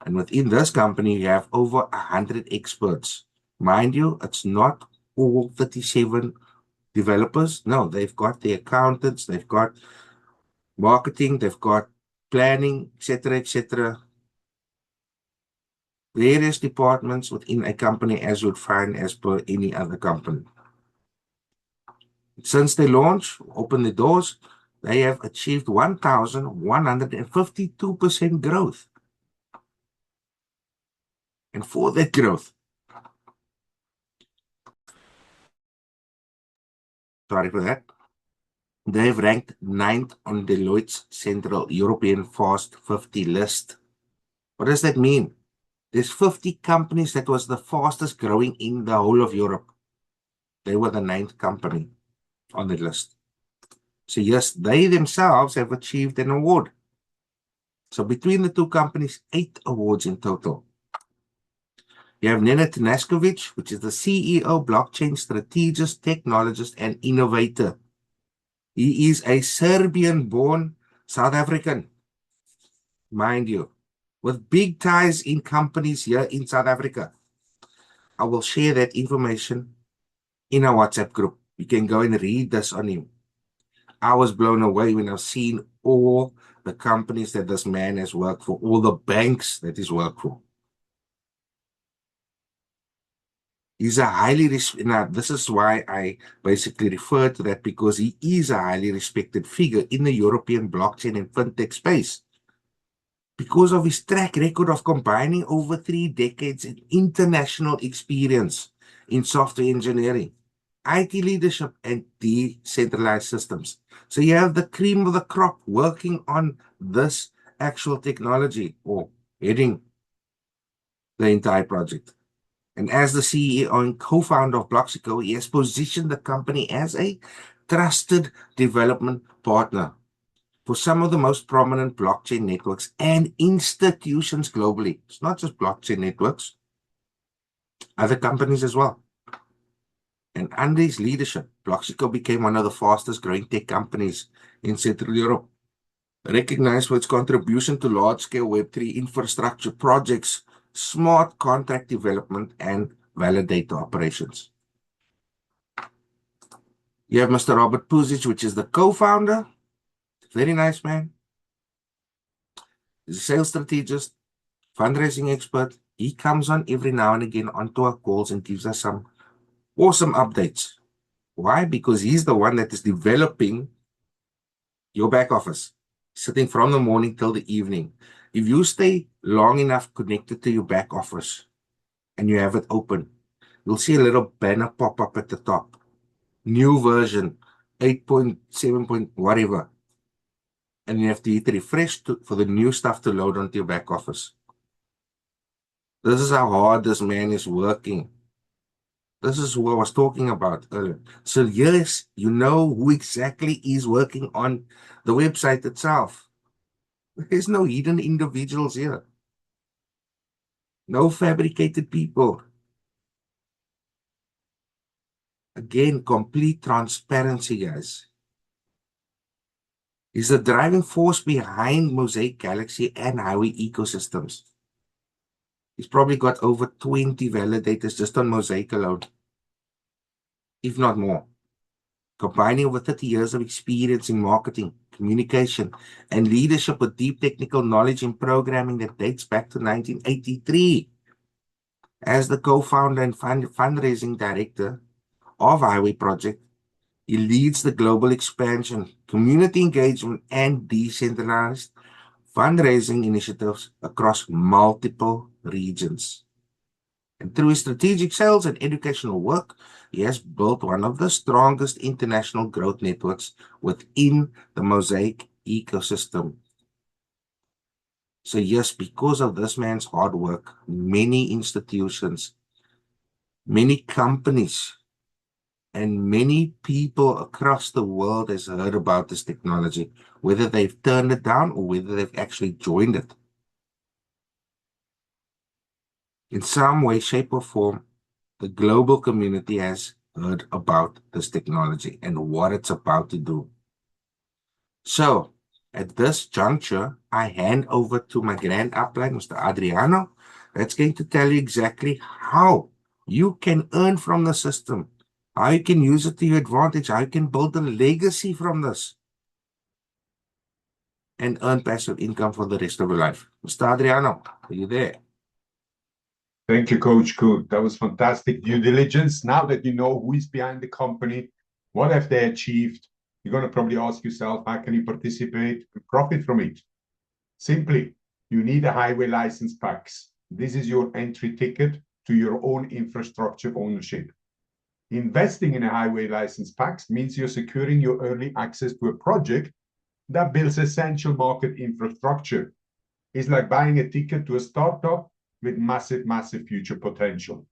And within this company, you have over 100 experts. Mind you, it's not all 37 developers. No, they've got the accountants, they've got marketing, they've got planning, etc., etc. Various departments within a company as you'd find as per any other company. Since they launched, opened the doors, they have achieved 1,152% growth. And for that growth, Sorry for that. They've ranked 9th on Deloitte's Central European Fast 50 list. What does that mean? There's 50 companies that was the fastest growing in the whole of Europe. They were the 9th company on the list. So yes, they themselves have achieved an award. So between the two companies, 8 awards in total. You have Nenad Naskovic, which is the CEO, blockchain strategist, technologist, and innovator. He is a Serbian-born South African, mind you, with big ties in companies here in South Africa. I will share that information in our WhatsApp group. You can go and read this on him. I was blown away when I've seen all the companies that this man has worked for, all the banks that he's worked for. He's a highly respected, now this is why I basically refer to that, because he is a highly respected figure in the European blockchain and fintech space. Because of his track record of combining over 3 decades in international experience in software engineering, IT leadership, and decentralized systems. So you have the cream of the crop working on this actual technology or heading the entire project. And as the CEO and co-founder of Bloxico, he has positioned the company as a trusted development partner for some of the most prominent blockchain networks and institutions globally. It's not just blockchain networks, other companies as well. And under his leadership, Bloxico became one of the fastest growing tech companies in Central Europe, recognized for its contribution to large-scale Web3 infrastructure projects, smart contract development, and validator operations. You have Mr. Robert Puzic, which is the co-founder. Very nice man. He's a sales strategist, fundraising expert. He comes on every now and again onto our calls and gives us some awesome updates. Why? Because he's the one that is developing your back office, sitting from the morning till the evening. If you stay long enough connected to your back office and you have it open, you'll see a little banner pop up at the top. New version, 8.7 point whatever. And you have to hit refresh for the new stuff to load onto your back office. This is how hard this man is working. This is who I was talking about earlier. So yes, you know who exactly is working on the website itself. There's no hidden individuals here. No fabricated people. Again, complete transparency, guys. Is the driving force behind Mosaic Galaxy and Highway ecosystems. He's probably got over 20 validators just on Mosaic alone, if not more. Combining over 30 years of experience in marketing, communication, and leadership with deep technical knowledge in programming that dates back to 1983. As the co-founder and fundraising director of Highway Project, he leads the global expansion, community engagement, and decentralized fundraising initiatives across multiple regions. And through his strategic sales and educational work, he has built one of the strongest international growth networks within the Mosaic ecosystem. So yes, because of this man's hard work, many institutions, many companies, and many people across the world has heard about this technology, whether they've turned it down or whether they've actually joined it. In some way, shape, or form, the global community has heard about this technology and what it's about to do. So, at this juncture, I hand over to my grand upline, Mr. Adriano, that's going to tell you exactly how you can earn from the system, how you can use it to your advantage, how you can build a legacy from this and earn passive income for the rest of your life. Mr. Adriano, are you there?
Thank you, Coach Good. That was fantastic due diligence. Now that you know who is behind the company, what have they achieved, you're going to probably ask yourself, how can you participate and profit from it? Simply, you need a highway license packs. This is your entry ticket to your own infrastructure ownership. Investing in a highway license packs means you're securing your early access to a project that builds essential market infrastructure. It's like buying a ticket to a startup with massive, massive future potential.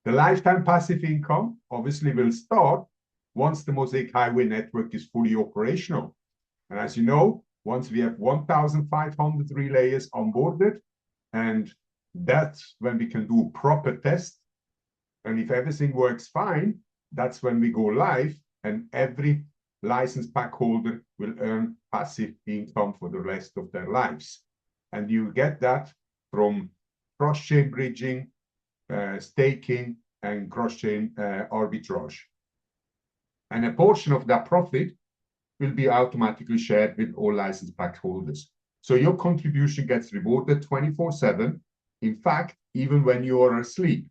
The lifetime passive income obviously will start once the Mosaic Highway network is fully operational. And as you know, once we have 1,500 relayers onboarded, and that's when we can do proper tests. And if everything works fine, that's when we go live, and every license pack holder will earn passive income for the rest of their lives. And you get that from cross-chain bridging, staking, and cross-chain arbitrage. And a portion of that profit will be automatically shared with all license pack holders. So your contribution gets rewarded 24/7, in fact, even when you are asleep,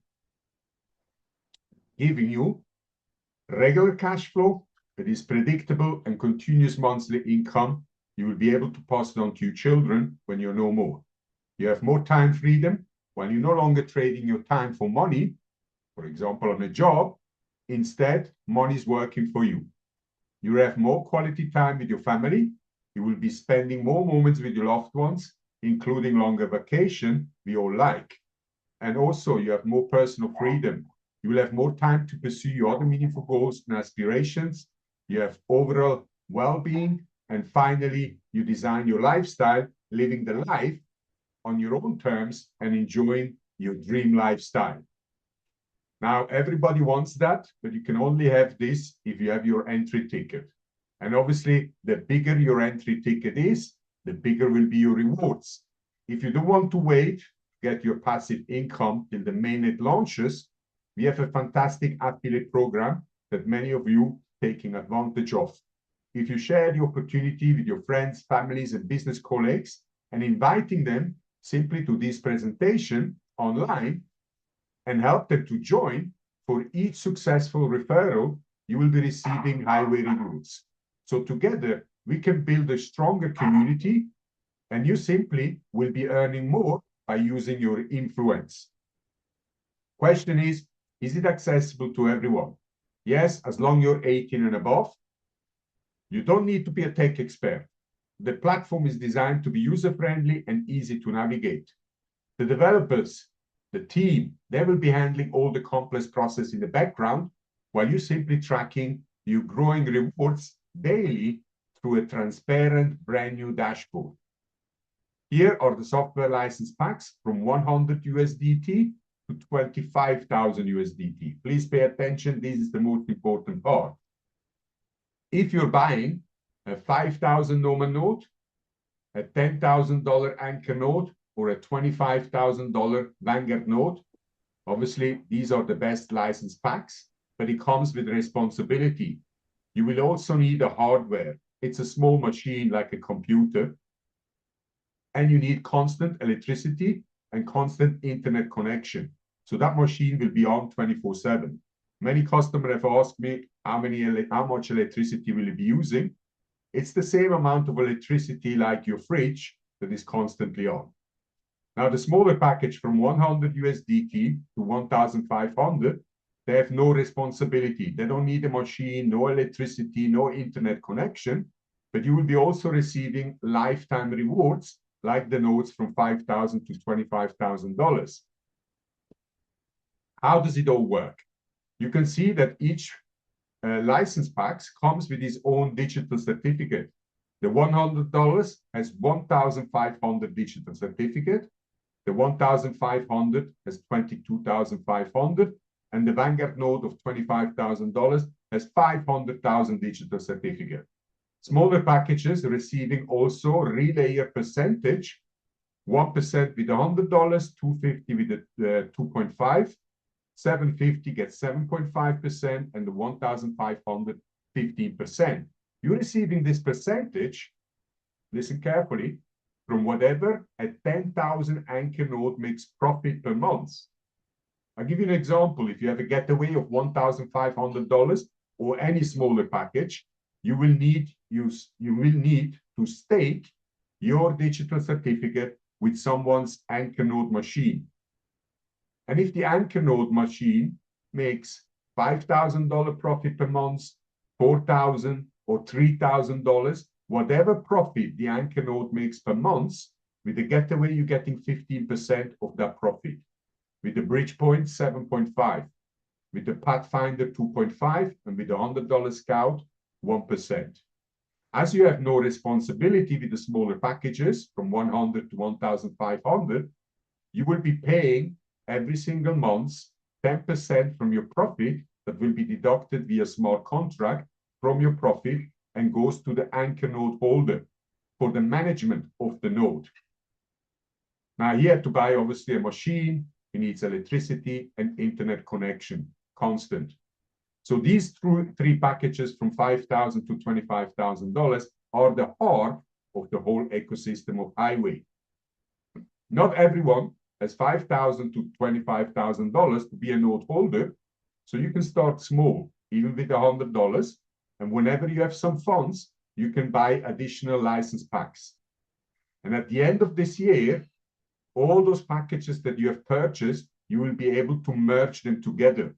giving you regular cash flow that is predictable and continuous monthly income. You will be able to pass it on to your children when you're no more. You have more time freedom while you're no longer trading your time for money, for example, on a job. Instead, money is working for you. You have more quality time with your family. You will be spending more moments with your loved ones, including longer vacation we all like. And also, you have more personal freedom. You will have more time to pursue your other meaningful goals and aspirations. You have overall well-being. And finally, you design your lifestyle, living the life on your own terms and enjoying your dream lifestyle. Now, everybody wants that, but you can only have this if you have your entry ticket. And obviously, the bigger your entry ticket is, the bigger will be your rewards. If you don't want to wait to get your passive income till the mainnet launches, we have a fantastic affiliate program that many of you taking advantage of. If you share the opportunity with your friends, families, and business colleagues, and inviting them simply to this presentation online and help them to join, for each successful referral, you will be receiving highway rewards. So together, we can build a stronger community, and you simply will be earning more by using your influence. Question is it accessible to everyone? Yes, as long as you're 18 and above. You don't need to be a tech expert. The platform is designed to be user-friendly and easy to navigate. The developers, the team, they will be handling all the complex process in the background, while you're simply tracking your growing rewards daily through a transparent, brand new dashboard. Here are the software license packs from 100 USDT to 25,000 USDT. Please pay attention. This is the most important part. If you're buying a 5,000 Norman note, a $10,000 anchor note, or a $25,000 Vanguard note, obviously these are the best license packs, but it comes with responsibility. You will also need a hardware. It's a small machine like a computer, and you need constant electricity and constant internet connection. So that machine will be on 24/7. Many customers have asked me how much electricity will you be using. It's the same amount of electricity like your fridge that is constantly on. Now, the smaller package from 100 USDT to 1,500, they have no responsibility. They don't need a machine, no electricity, no internet connection, but you will be also receiving lifetime rewards like the notes from $5,000 to $25,000. How does it all work? You can see that each license packs comes with its own digital certificate. The $100 has 1,500 digital certificate. The 1,500 has 22,500, and the Vanguard note of $25,000 has 500,000 digital certificate. Smaller packages receiving also relayer percentage, 1% with $100, 250 with the 2.5, 750 gets 7.5%, and the 1,500, 15%. You're receiving this percentage, listen carefully, from whatever a 10,000 anchor node makes profit per month. I'll give you an example. If you have a getaway of $1,500 or any smaller package, you will need to stake your digital certificate with someone's anchor node machine. And if the anchor node machine makes $5,000 profit per month, $4,000 or $3,000, whatever profit the anchor node makes per month, with the getaway, you're getting 15% of that profit. With the bridge point, 7.5. With the Pathfinder, 2.5, and with the $100 Scout, 1%. As you have no responsibility with the smaller packages from 100 to 1,500, you will be paying every single month 10% from your profit that will be deducted via smart contract from your profit and goes to the anchor node holder for the management of the node. Now he had to buy obviously a machine, he needs electricity and internet connection, constant. So these three packages from $5,000 to $25,000 are the heart of the whole ecosystem of Highway. Not everyone has $5,000 to $25,000 to be a node holder, so you can start small, even with $100, and whenever you have some funds, you can buy additional license packs. And at the end of this year, all those packages that you have purchased, you will be able to merge them together.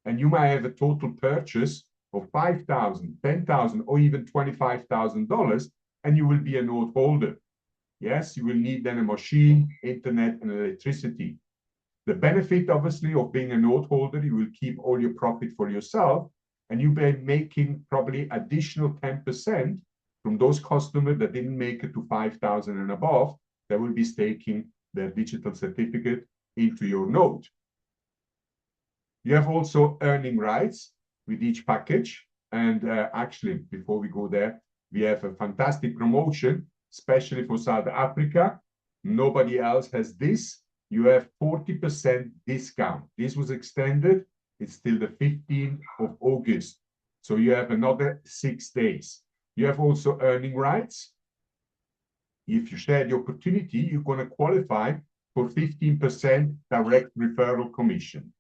And you might have a total purchase of $5,000, $10,000, or even $25,000, and you will be a node holder. Yes, you will need then a machine, internet, and electricity. The benefit, obviously, of being a node holder, you will keep all your profit for yourself, and you'll be making probably additional 10% from those customers that didn't make it to 5,000 and above, that will be staking their digital certificate into your node. You have also earning rights with each package. And actually, before we go there, we have a fantastic promotion, especially for South Africa. Nobody else has this. You have 40% discount. This was extended. It's till the 15th of August. So you have another 6 days. You have also earning rights. If you share the opportunity, you're going to qualify for 15% direct referral commission.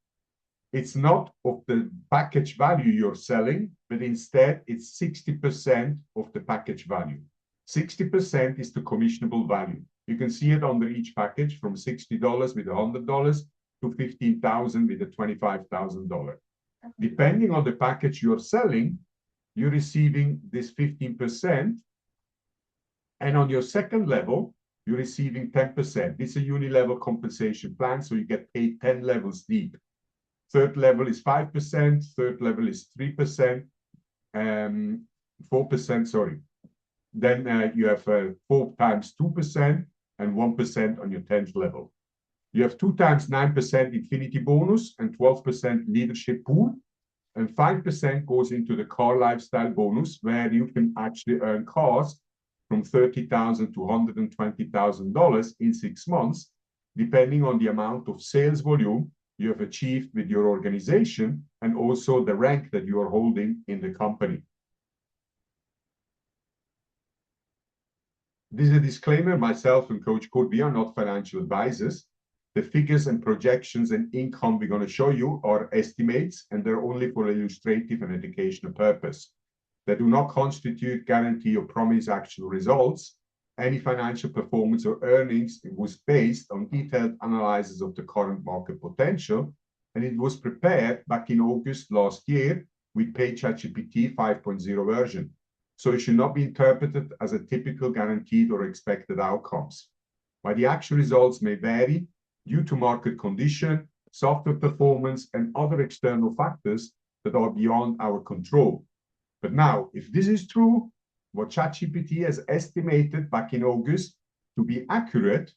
It's not of the package value you're selling, but instead it's 60% of the package value. 60% is the commissionable value. You can see it under each package from $60 with $100 to $15,000 with a $25,000. Depending on the package you're selling, you're receiving this 15%. And on your second level, you're receiving 10%. This is a unilevel compensation plan, so you get paid 10 levels deep. Third level is 5%, third level is 3%, 4%, sorry. Then you have 4 times 2% and 1% on your 10th level. You have 2 times 9% infinity bonus and 12% leadership pool, and 5% goes into the car lifestyle bonus, where you can actually earn cars from $30,000 to $120,000 in 6 months, depending on the amount of sales volume you have achieved with your organization and also the rank that you are holding in the company. This is a disclaimer. Myself and Coach Kurt, we are not financial advisors. The figures and projections and income we're going to show you are estimates, and they're only for illustrative and educational purpose. They do not constitute, guarantee, or promise actual results. Any financial performance or earnings, it was based on detailed analysis of the current market potential, and it was prepared back in August last year with paid ChatGPT 5.0 version. So it should not be interpreted as a typical guaranteed or expected outcomes. While the actual results may vary due to market condition, software performance, and other external factors that are beyond our control. But now, if this is true, what ChatGPT has estimated back in August to be accurate,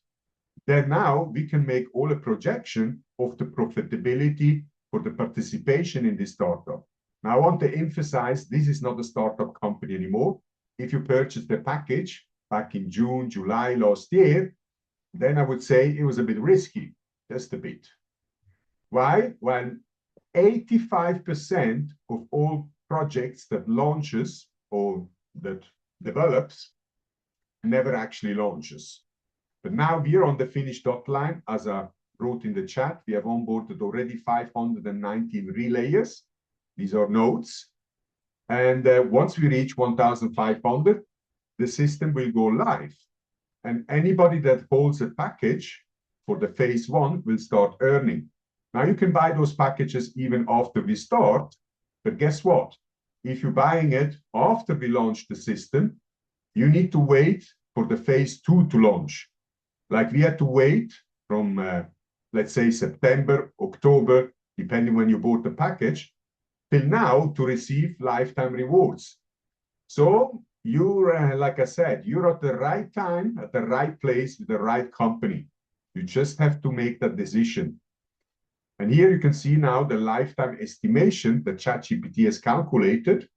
then now we can make all a projection of the profitability for the participation in this startup. Now, I want to emphasize this is not a startup company anymore. If you purchased the package back in June, July last year, then I would say it was a bit risky, just a bit. Why? Well, 85% of all projects that launches or that develops never actually launches. But now we are on the finish dot line. As I wrote in the chat, we have onboarded already 519 relayers. These are nodes. And once we reach 1,500, the system will go live. And anybody that holds a package for the phase 1 will start earning. Now you can buy those packages even after we start, but guess what? If you're buying it after we launch the system, you need to wait for the phase 2 to launch. Like we had to wait from, let's say, September, October, depending when you bought the package, till now to receive lifetime rewards. So you're, like I said, you're at the right time, at the right place with the right company. You just have to make that decision. And here you can see now the lifetime estimation that ChatGPT has calculated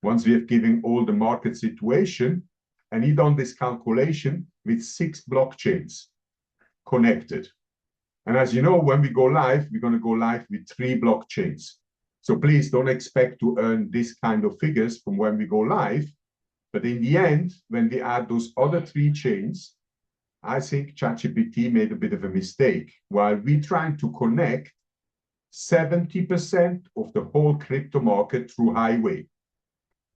once we have given all the market situation, and he done this calculation with 6 blockchains connected. And as you know, when we go live, we're going to go live with 3 blockchains. So please don't expect to earn this kind of figures from when we go live. But in the end, when we add those other 3 chains, I think ChatGPT made a bit of a mistake. While we're trying to connect 70% of the whole crypto market through highway.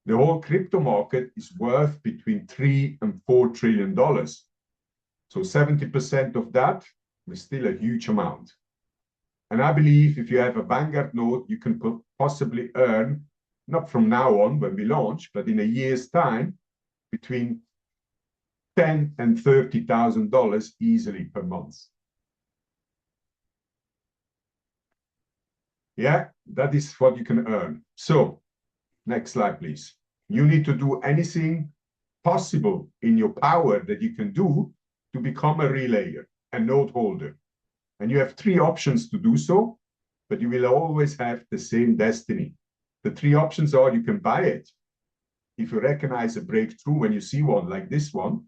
The whole crypto market is worth between $3 and $4 trillion. So 70% of that is still a huge amount. And I believe if you have a Vanguard node, you can possibly earn, not from now on when we launch, but in a year's time, between $10,000 and $30,000 easily per month. Yeah, that is what you can earn. So next slide, please. You need to do anything possible in your power that you can do to become a relayer, a node holder. And you have 3 options to do so, but you will always have the same destiny. The 3 options are: you can buy it. If you recognize a breakthrough when you see one like this one,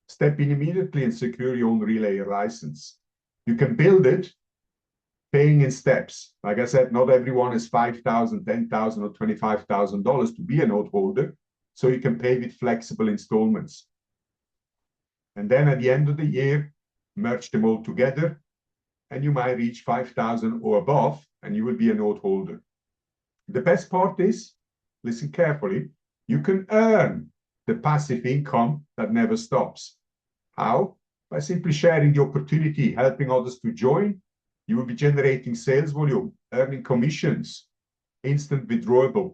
step in immediately and secure your own relayer license. You can build it, paying in steps. Like I said, not everyone is $5,000, $10,000, or $25,000 to be a node holder, so you can pay with flexible installments. And then at the end of the year, merge them all together, and you might reach 5,000 or above, and you will be a node holder. The best part is, listen carefully, you can earn the passive income that never stops. How? By simply sharing the opportunity, helping others to join. You will be generating sales volume, earning commissions, instant withdrawable.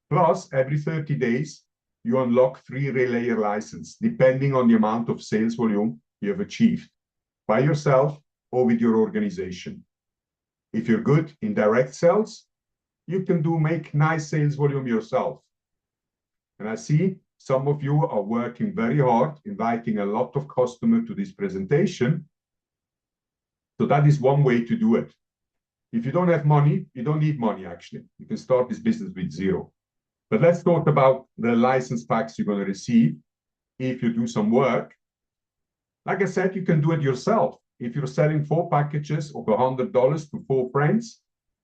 Plus, every 30 days, you unlock 3 relayer licenses, depending on the amount of sales volume you have achieved by yourself or with your organization. If you're good in direct sales, you can make nice sales volume yourself. And I see some of you are working very hard, inviting a lot of customers to this presentation. So that is one way to do it. If you don't have money, you don't need money, actually. You can start this business with 0. But let's talk about the license packs you're going to receive if you do some work. Like I said, you can do it yourself. If you're selling 4 packages of $100 to 4 friends,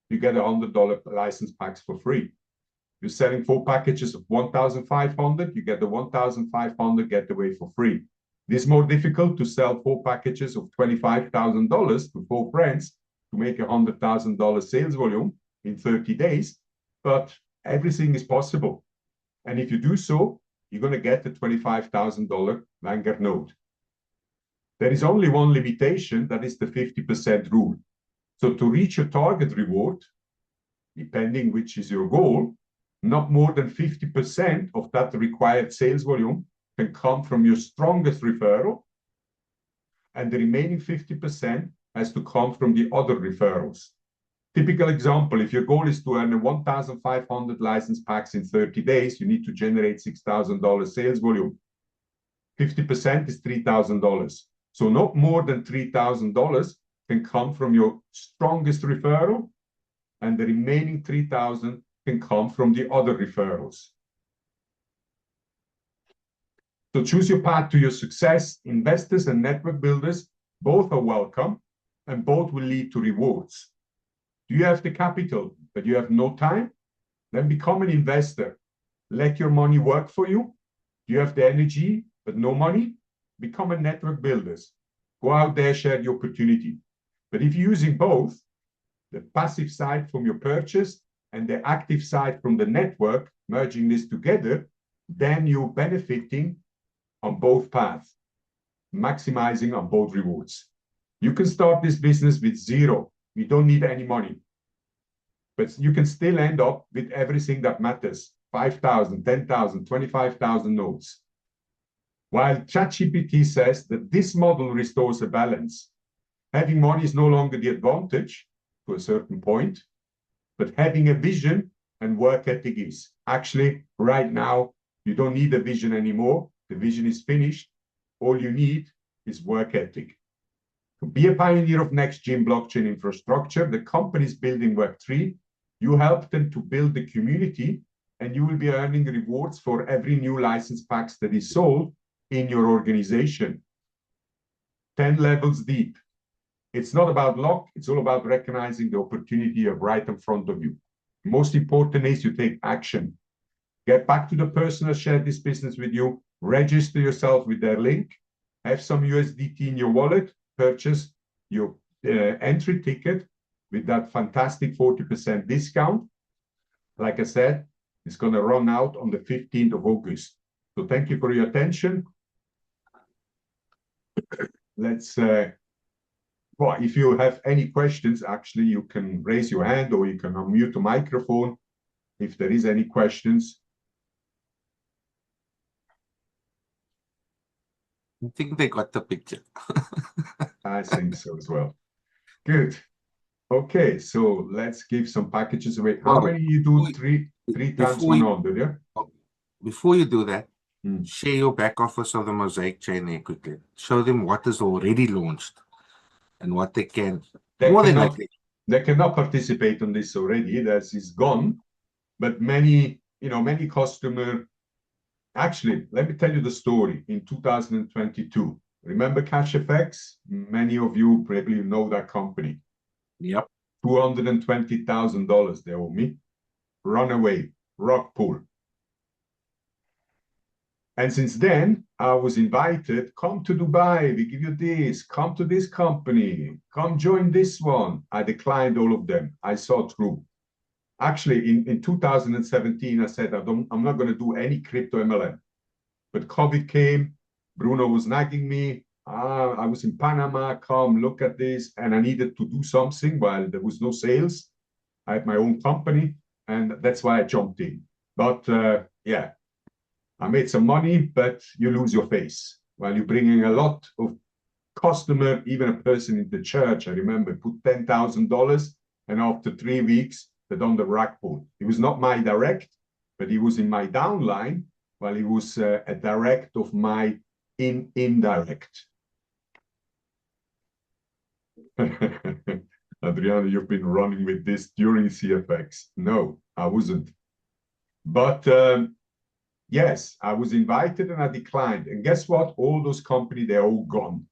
you get $100 license packs for free. If you're selling 4 packages of $1,500, you get the $1,500 getaway for free. It is more difficult to sell 4 packages of $25,000 to 4 friends to make $100,000 sales volume in 30 days, but everything is possible. And if you do so, you're going to get the $25,000 Vanguard node. There is only one limitation, that is the 50% rule. So to reach your target reward, depending which is your goal, not more than 50% of that required sales volume can come from your strongest referral, and the remaining 50% has to come from the other referrals. Typical example, if your goal is to earn 1,500 license packs in 30 days, you need to generate $6,000 sales volume. 50% is $3,000. So not more than $3,000 can come from your strongest referral, and the remaining 3,000 can come from the other referrals. So choose your path to your success. Investors and network builders, both are welcome, and both will lead to rewards. Do you have the capital, but you have no time? Then become an investor. Let your money work for you. Do you have the energy, but no money? Become a network builder. Go out there, share the opportunity. But if you're using both, the passive side from your purchase and the active side from the network, merging this together, then you're benefiting on both paths, maximizing on both rewards. You can start this business with 0. You don't need any money. But you can still end up with everything that matters. 5,000, 10,000, 25,000 nodes. While ChatGPT says that this model restores a balance. Having money is no longer the advantage to a certain point, but having a vision and work ethic is. Actually, right now, you don't need a vision anymore. The vision is finished. All you need is work ethic. To be a pioneer of next-gen blockchain infrastructure, the companies building Web3, you help them to build the community, and you will be earning rewards for every new license packs that is sold in your organization. 10 levels deep. It's not about luck, it's all about recognizing the opportunity you have right in front of you. Most important is you take action. Get back to the person that shared this business with you, register yourself with their link, have some USDT in your wallet, purchase your entry ticket with that fantastic 40% discount. Like I said, it's going to run out on the 15th of August. So thank you for your attention. Let's, well, if you have any questions, actually, you can raise your hand or you can unmute the microphone if there is any questions.
I think they got the picture.
I think so as well. Good. Okay, so let's give some packages away. How many you do? Three times 100, yeah?
Before you do that, share your back office of the Mosaic chain there quickly. Show them what is already launched and what they can.
They cannot participate on this already. That is gone. But many, many customers. Actually, let me tell you the story. In 2022, remember CashFX? Many of you probably know that company.
Yep.
$220,000 they owe me. Runaway, rock pool. And since then, I was invited, come to Dubai, we give you this, come to this company, come join this one. I declined all of them. I saw through. Actually, in 2017, I said, I'm not going to do any crypto MLM. But COVID came, Bruno was nagging me. I was in Panama, come look at this. And I needed to do something while there was no sales. I had my own company, and that's why I jumped in. But yeah, I made some money, but you lose your face. While you're bringing a lot of customer, even a person in the church, I remember, put $10,000, and after 3 weeks, they're on the rack pool. It was not my direct, but he was in my downline, while he was a direct of my indirect. Adriano, you've been running with this during CFX. No, I wasn't. But yes, I was invited and I declined. And guess what? All those companies, they're all gone.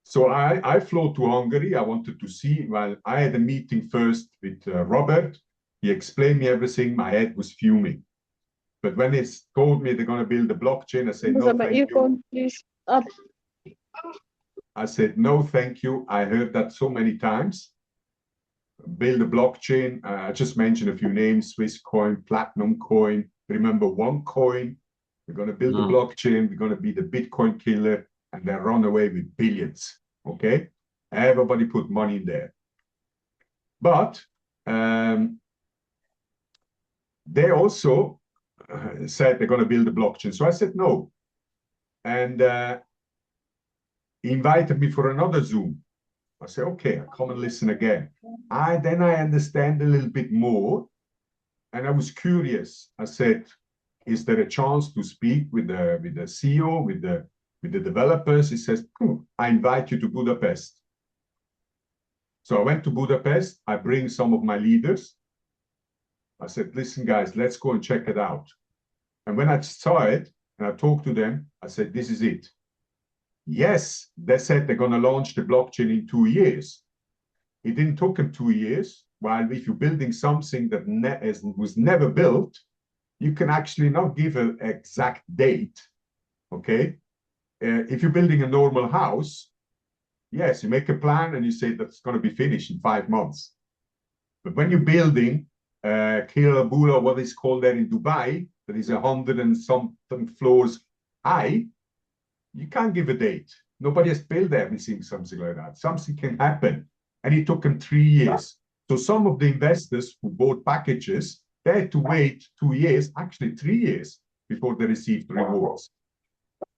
So I flew to Hungary. I wanted to see, well, I had a meeting first with Robert. He explained me everything. My head was fuming. But when they told me they're going to build a blockchain, I said, no, thank you. Please. Up. I said, no, thank you. I heard that so many times. Build a blockchain. I just mentioned a few names, Swiss coin, Platinum coin. Remember OneCoin. We're going to build a blockchain. We're going to be the Bitcoin killer and then run away with billions. Okay? Everybody put money in there. But they also said they're going to build a blockchain. So I said no. And he invited me for another Zoom. I said, okay, I'll come and listen again. Then I understand a little bit more. And I was curious. I said, is there a chance to speak with the CEO, with the developers? He says, I invite you to Budapest. So I went to Budapest. I bring some of my leaders. I said, listen, guys, let's go and check it out. And when I saw it and I talked to them, I said, this is it. Yes, they said they're going to launch the blockchain in 2 years. It didn't take them 2 years. While if you're building something that was never built, you can actually not give an exact date. Okay? If you're building a normal house, yes, you make a plan and you say that's going to be finished in 5 months. But when you're building Kirabula, what is called there in Dubai, that is 100 and something floors high, you can't give a date. Nobody has built everything, something like that. Something can happen. and it took them 3 years. So some of the investors who bought packages, they had to wait 2 years, actually 3 years, before they received rewards.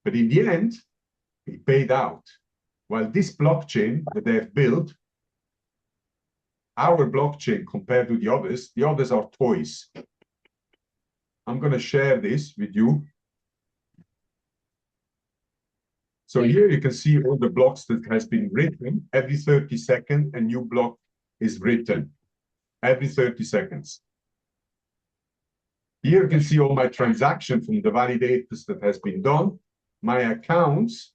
But in the end, it paid out. While this blockchain that they have built, our blockchain compared to the others are toys. I'm going to share this with you. So here you can see all the blocks that has been written. Every 30 seconds, a new block is written. Every 30 seconds. Here you can see all my transactions from the validators that has been done. My accounts.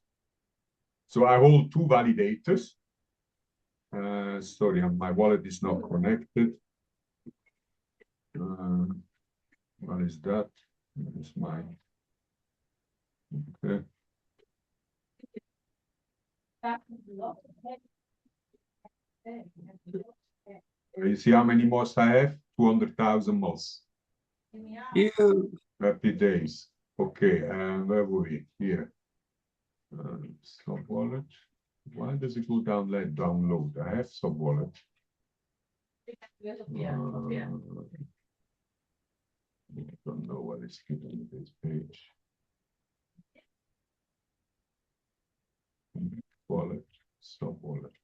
So I hold 2 validators. Sorry, my wallet is not connected. What is that? It's my. Okay. You see how many moss I have? 200,000 moss.
Yeah.
Happy days. Okay, where were we? Here. Sub wallet. Why does it go down like download? I have sub wallet. I don't know what is given this page. Wallet, sub wallet.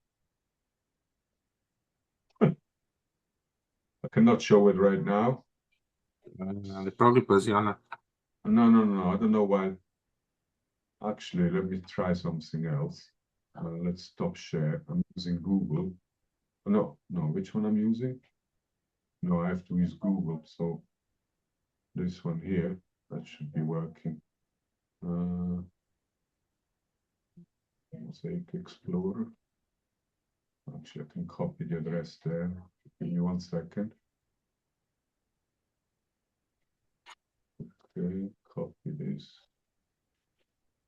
I cannot show it right now.
They're probably busy on it.
No. I don't know why. Actually, let me try something else. Let's stop share. I'm using Google. No. Which one I'm using? No, I have to use Google. So this one here, that should be working. Mosaic Explorer. Actually, I can copy the address there. Give me 1 second. Okay, copy this.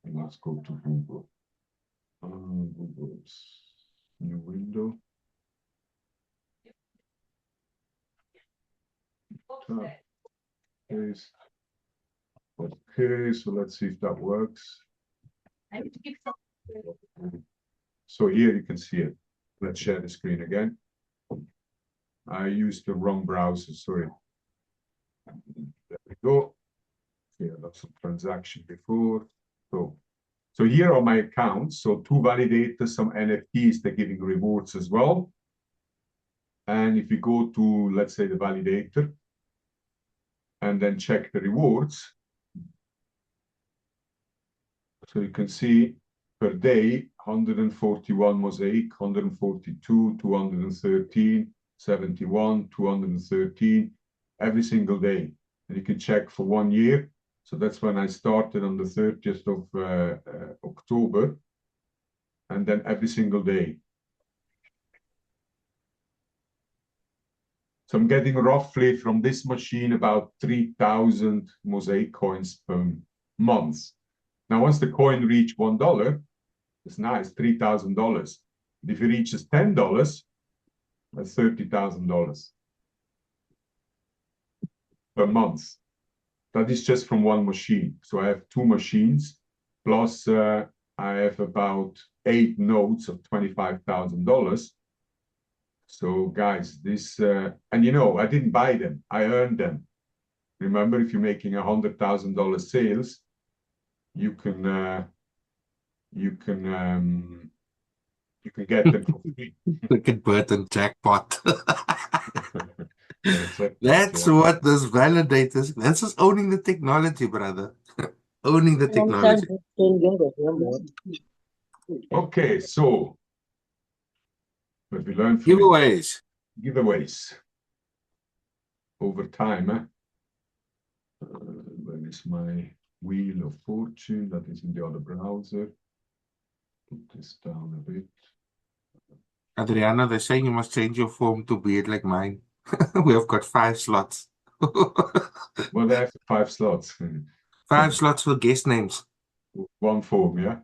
And let's go to Google. Google's new window. Paste. Okay, so let's see if that works. So here you can see it. Let's share the screen again. I used the wrong browser, sorry. There we go. Yeah, that's some transaction before. So here are my accounts. So 2 validators, some NFTs, they're giving rewards as well. And if you go to, let's say, the validator, and then check the rewards. So you can see per day, 141 mosaic, 142, 213, 71, 213, every single day. And you can check for 1 year. So that's when I started on the 30th of October. And then every single day. So I'm getting roughly from this machine about 3,000 mosaic coins per month. Now, once the coin reaches $1, it's nice, $3,000. If it reaches $10, that's $30,000 per month. That is just from one machine. So I have 2 machines, plus I have about 8 nodes of $25,000. So guys, this, and you know, I didn't buy them, I earned them. Remember, if you're making $100,000 sales, you can get them for free.
Look at Burton jackpot.
Yeah, exactly.
That's what this validators. That's just owning the technology, brother. Owning the technology.
Okay, so what we learned from
Giveaways.
giveaways over time. Where is my wheel of fortune? That is in the other browser. Put this down a bit.
Adriano, they're saying you must change your form to be it like mine. We have got 5 slots.
Well, they have 5 slots.
5 slots for guest names.
1 form, yeah?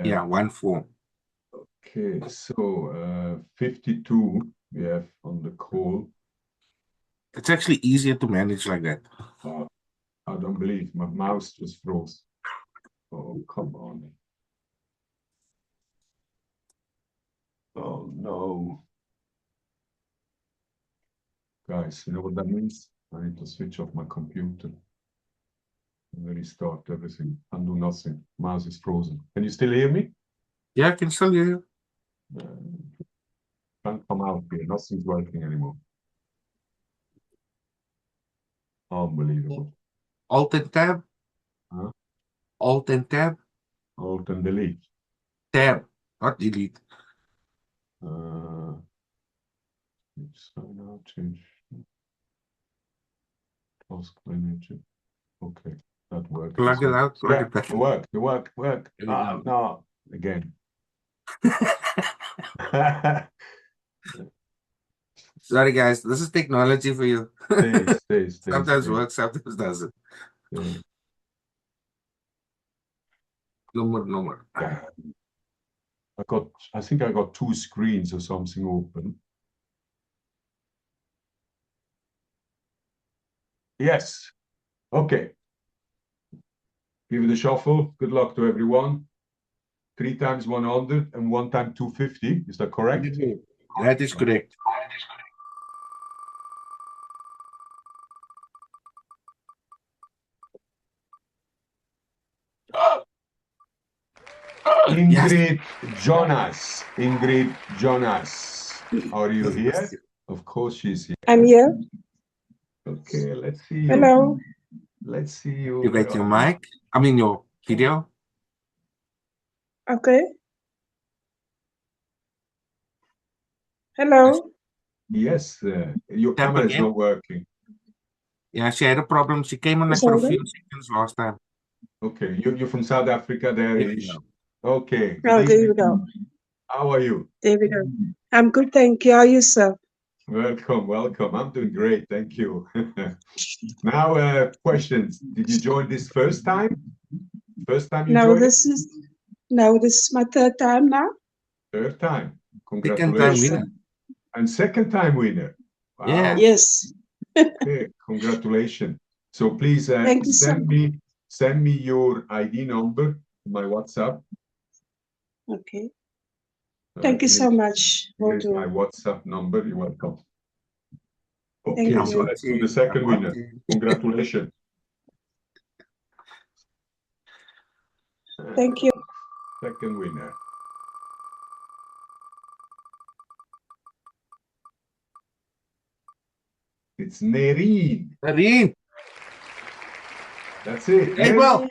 Yeah, 1 form.
Okay, so 52 we have on the call.
It's actually easier to manage like that.
I don't believe my mouse just froze. Oh, come on. Oh no. Guys, you know what that means? I need to switch off my computer and restart everything and do nothing. Mouse is frozen. Can you still hear me?
Yeah, I can still hear you.
Can't come out here. Nothing's working anymore. Unbelievable.
Alt and tab.
Huh?
Alt and tab.
Alt and delete.
Tab, not delete.
Sign out, change. Task manager. Okay, that works.
Plug it out, plug
Yeah,
it back.
it worked. Ah, no, again.
Sorry, guys. This is technology for you. Sometimes works, sometimes doesn't. No more.
I think I got two screens or something open. Yes. Okay. Give it a shuffle. Good luck to everyone. 3 times 100 and 1 time 250. Is that correct?
That is correct.
Ingrid Jonas. Ingrid Jonas. Are you here? Of course she's here.
I'm here.
Okay, let's see you.
Hello.
Let's see you.
You got your mic? I mean your video?
Okay. Hello.
Yes, your
Tap
camera is
again.
not working.
Yeah, she had a problem. She came on like for a few seconds last time.
Okay, you're from South Africa, there is. Okay.
Oh, there we go.
How are you?
There we go. I'm good, thank you. How are you, sir?
Welcome. I'm doing great, thank you. Now, questions. Did you join this first time? First time you joined?
This is my third time now.
Third time.
Second time
Congratulations.
winner.
And second time winner. Wow.
Yeah.
Yes.
Okay, congratulations. So please
Thank you,
send me your ID number to my WhatsApp.
Okay. Thank you so much.
Here's my WhatsApp number. You're welcome. Okay,
Thank
so
you.
let's do the second winner. Congratulations.
Thank you.
Second winner. It's Nerine.
Nerine.
That's it.
Hey, well.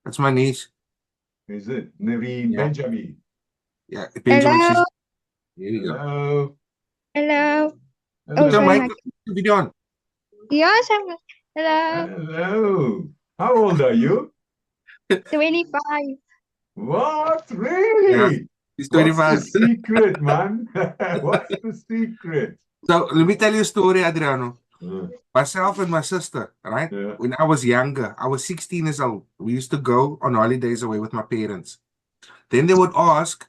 That's my niece.
Is it? Nerine Benjamin.
Yeah, Benjamin.
Hello.
Here we go.
Hello.
Hello.
Put your mic video on.
Yes, hello.
Hello. How old are you?
25.
What? Really?
Yeah, he's 25.
What's the secret, man? What's the secret?
So let me tell you a story, Adriano. Myself and my sister, right? When I was younger, I was 16 years old. We used to go on holidays away with my parents. Then they would ask,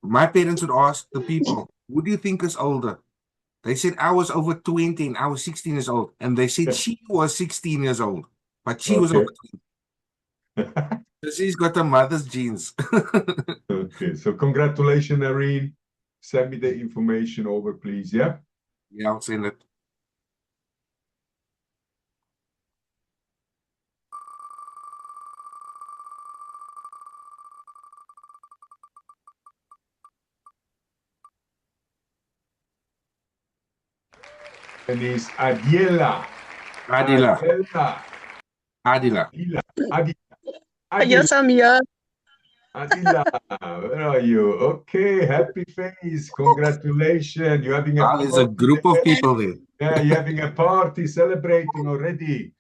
my parents would ask the people, who do you think is older? They said I was over 20 and I was 16 years old. And they said she was 16 years old, but she was over 20. So she's got a mother's genes.
Okay, so congratulations, Irene. Send me the information over, please, yeah?
Yeah, I'll send it.
And it's Adila.
Yes, I'm here.
Adila, where are you? Okay, happy face. Congratulations. You're having a party.
There's a group of people there.
Yeah, you're having a party, celebrating already.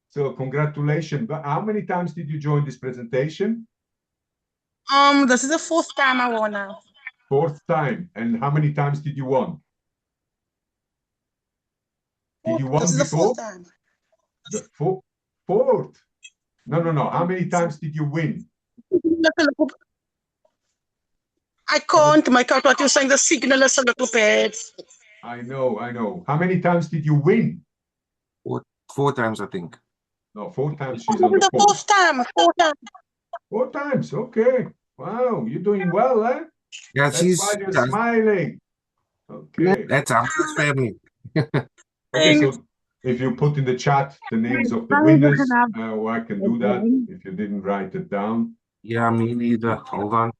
So congratulations. But how many times did you join this presentation?
This is the fourth time I won now.
Fourth time. And how many times did you won? Did you won
This is
before?
the fourth time.
The fourth? No. How many times did you win?
I can't make out what you're saying. The signal is a little bad.
I know. How many times did you win?
Four times, I think.
No, 4 times she's on the phone.
Fourth time. 4 times.
4 times, okay. Wow, you're doing well, eh?
Yeah,
That's why you're smiling. Okay.
that's Hamza's family.
Okay, so if you put in the chat the names of the winners, I can do that if you didn't write it down.
Yeah, me neither. Hold on.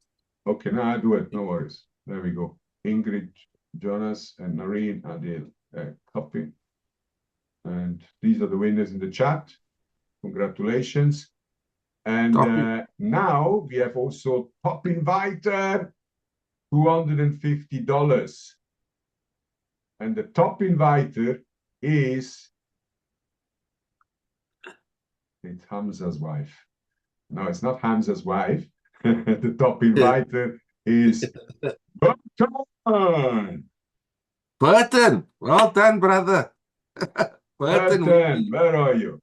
Okay, now I do it. No worries. There we go. Ingrid, Jonas, and Noreen, Adil. Copy. And these are the winners in the chat. Congratulations. And now we have also top inviter, $250. And the top inviter is, it's Hamza's wife. No, it's not Hamza's wife. The top inviter is Burton.
Burton, well done, brother.
Burton, where are you?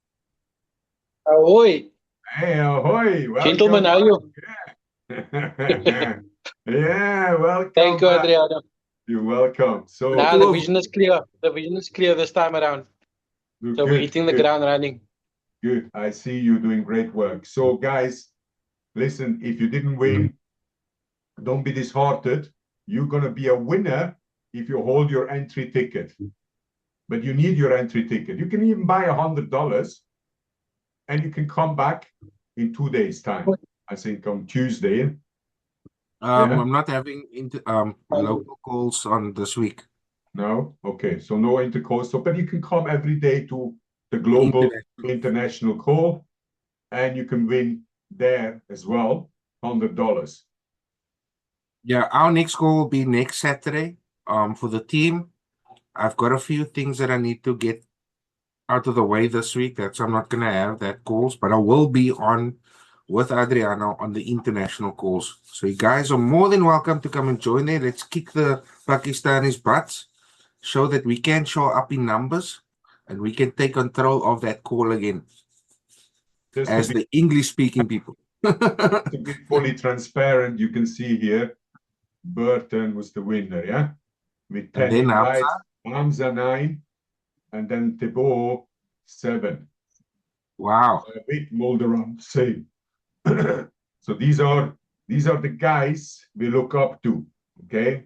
Ahoy.
Hey, ahoy. Welcome.
Gentlemen, how are you?
Yeah, welcome.
Thank you, Adriano.
You're welcome. So
Nah, the vision is clear. The vision is clear this time around. So we're hitting the ground running.
Good. I see you doing great work. So guys, listen, if you didn't win, don't be disheartened. You're going to be a winner if you hold your entry ticket. But you need your entry ticket. You can even buy $100 and you can come back in 2 days' time. I think on Tuesday.
I'm not having local calls on this week.
No? Okay. So no intercourse. So, but you can come every day to the global international call and you can win there as well, $100.
Yeah, our next call will be next Saturday. For the team, I've got a few things that I need to get out of the way this week. That's I'm not gonna have that calls, but I will be on with Adriano on the international calls. So you guys are more than welcome to come and join there. Let's kick the Pakistanis' butts, show that we can show up in numbers, and we can take control of that call again.
Just
as the English-speaking people.
To be fully transparent, you can see here, Burton was the winner, yeah? With 10 invites, Hamza 9, and then Thibaut 7.
Wow.
With Molderon, same. So these are the guys we look up to, okay?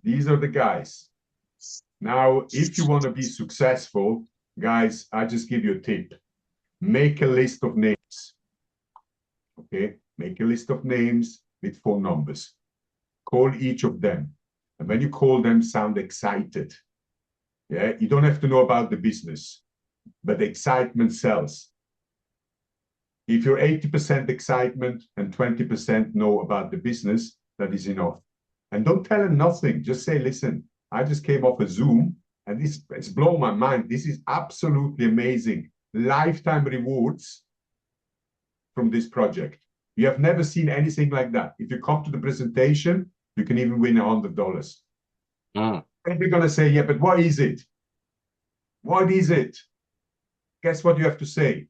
These are the guys. Now, if you want to be successful, guys, I just give you a tip. Make a list of names. Okay, make a list of names with phone numbers. Call each of them. And when you call them, sound excited. Yeah, you don't have to know about the business, but the excitement sells. If you're 80% excitement and 20% know about the business, that is enough. And don't tell them nothing. Just say, listen, I just came off a Zoom and it's blown my mind. This is absolutely amazing. Lifetime rewards from this project. You have never seen anything like that. If you come to the presentation, you can even win $100. And they're going to say, yeah, but what is it? What is it? Guess what you have to say?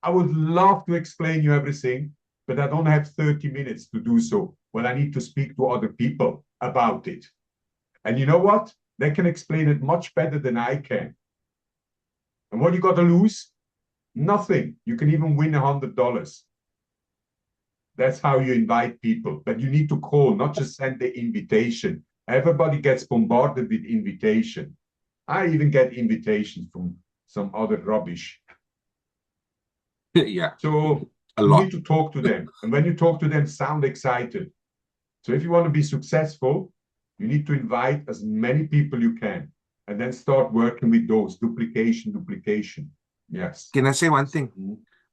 I would love to explain you everything, but I don't have 30 minutes to do so. Well, I need to speak to other people about it. And you know what? They can explain it much better than I can. And what you got to lose? Nothing. You can even win $100. That's how you invite people. But you need to call, not just send the invitation. Everybody gets bombarded with invitation. I even get invitations from some other rubbish.
Yeah.
So you need to talk to them. And when you talk to them, sound excited. So if you want to be successful, you need to invite as many people you can. And then start working with those. Duplication. Yes.
Can I say one thing?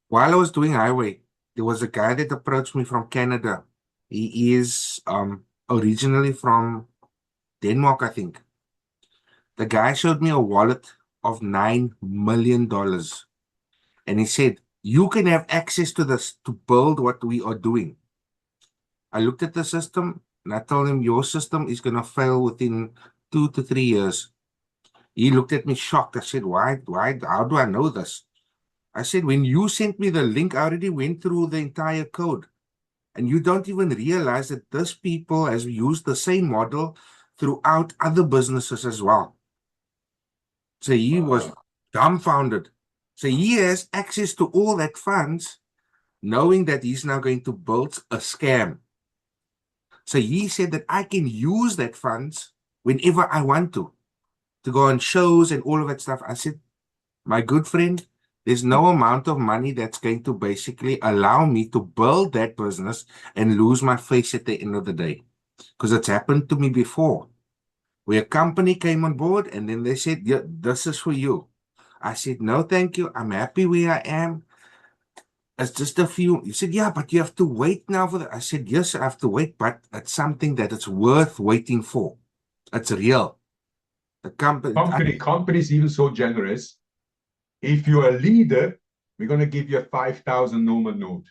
While I was doing highway, there was a guy that approached me from Canada. He is originally from Denmark, I think. The guy showed me a wallet of $9 million. And he said, you can have access to this to build what we are doing. I looked at the system and I told him, your system is going to fail within 2 to 3 years. He looked at me shocked. I said, why? How do I know this? I said, when you sent me the link, I already went through the entire code. And you don't even realize that this people has used the same model throughout other businesses as well. So he was dumbfounded. So he has access to all that funds, knowing that he's now going to build a scam. So he said that I can use that funds whenever I want to go on shows and all of that stuff. I said, my good friend, there's no amount of money that's going to basically allow me to build that business and lose my face at the end of the day. Because it's happened to me before, where a company came on board and then they said, yeah, this is for you. I said, no, thank you. I'm happy where I am. It's just a few. You said, yeah, but you have to wait now for that. I said, yes, I have to wait, but it's something that it's worth waiting for. It's real. The
Company is even so generous. If you're a leader, we're going to give you a 5,000 normal note.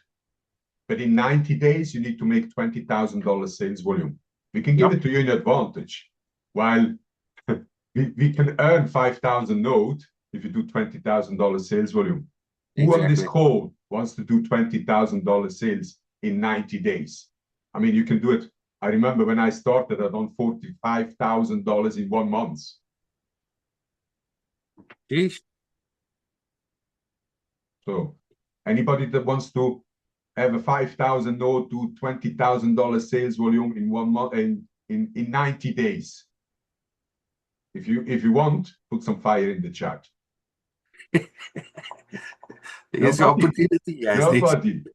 But in 90 days, you need to make $20,000 sales volume. We can give it to you in advantage. While we can earn 5,000 note if you do $20,000 sales volume. Who on this call wants to do $20,000 sales in 90 days? I mean, you can do it. I remember when I started, I done $45,000 in 1 month.
Jeez.
So anybody that wants to have a 5,000 note, do $20,000 sales volume in 1 month, in 90 days. If you want, put some fire in the chat.
There's the opportunity, guys.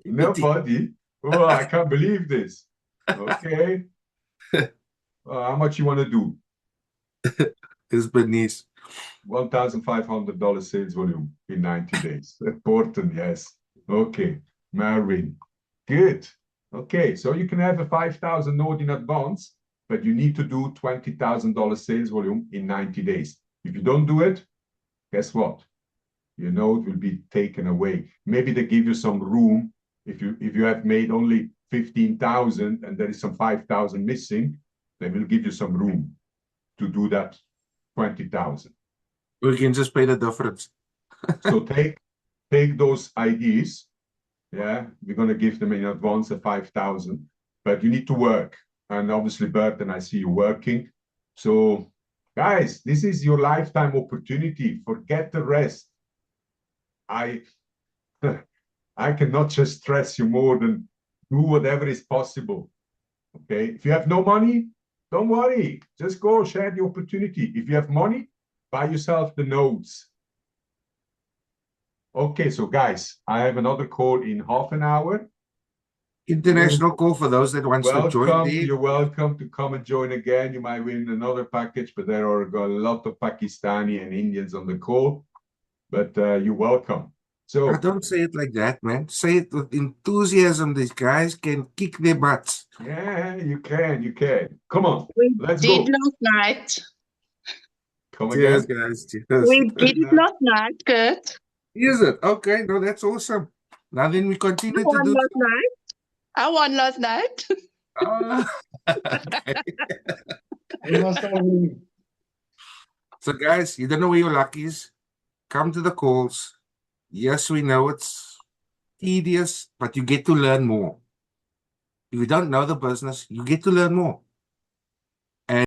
Nobody. Oh, I can't believe this. Okay. How much you want to do?
It's beneath.
$1,500 sales volume in 90 days. Important, yes. Okay. Marvin. Good. Okay. So you can have a 5,000 note in advance, but you need to do $20,000 sales volume in 90 days. If you don't do it, guess what? Your note will be taken away. Maybe they give you some room. If you have made only 15,000 and there is some 5,000 missing, they will give you some room to do that 20,000.
We can just pay the difference.
So take those ideas. Yeah, we're going to give them in advance of 5,000, but you need to work. And obviously, Bert, and I see you working. So guys, this is your lifetime opportunity. Forget the rest. I cannot just stress you more than do whatever is possible. Okay. If you have no money, don't worry. Just go share the opportunity. If you have money, buy yourself the notes. Okay, so guys, I have another call in half an hour.
International call for those that wants to join there.
You're welcome to come and join again. You might win another package, but there are a lot of Pakistani and Indians on the call. But you're welcome. So
don't say it like that, man. Say it with enthusiasm. These guys can kick their butts.
Yeah, you can. Come on, let's
Did
go.
last night.
Come
Cheers,
again.
guys. Cheers.
We did it last night, Kurt.
Is it? Okay, no, that's awesome. Now then we continue
I
to
won
do.
last night. I won last night.
Okay.
We must all win.
So, guys, you don't know where your luck is. Come to the calls. Yes, we know it's tedious, but you get to learn more. If you don't know the business, you get to learn more.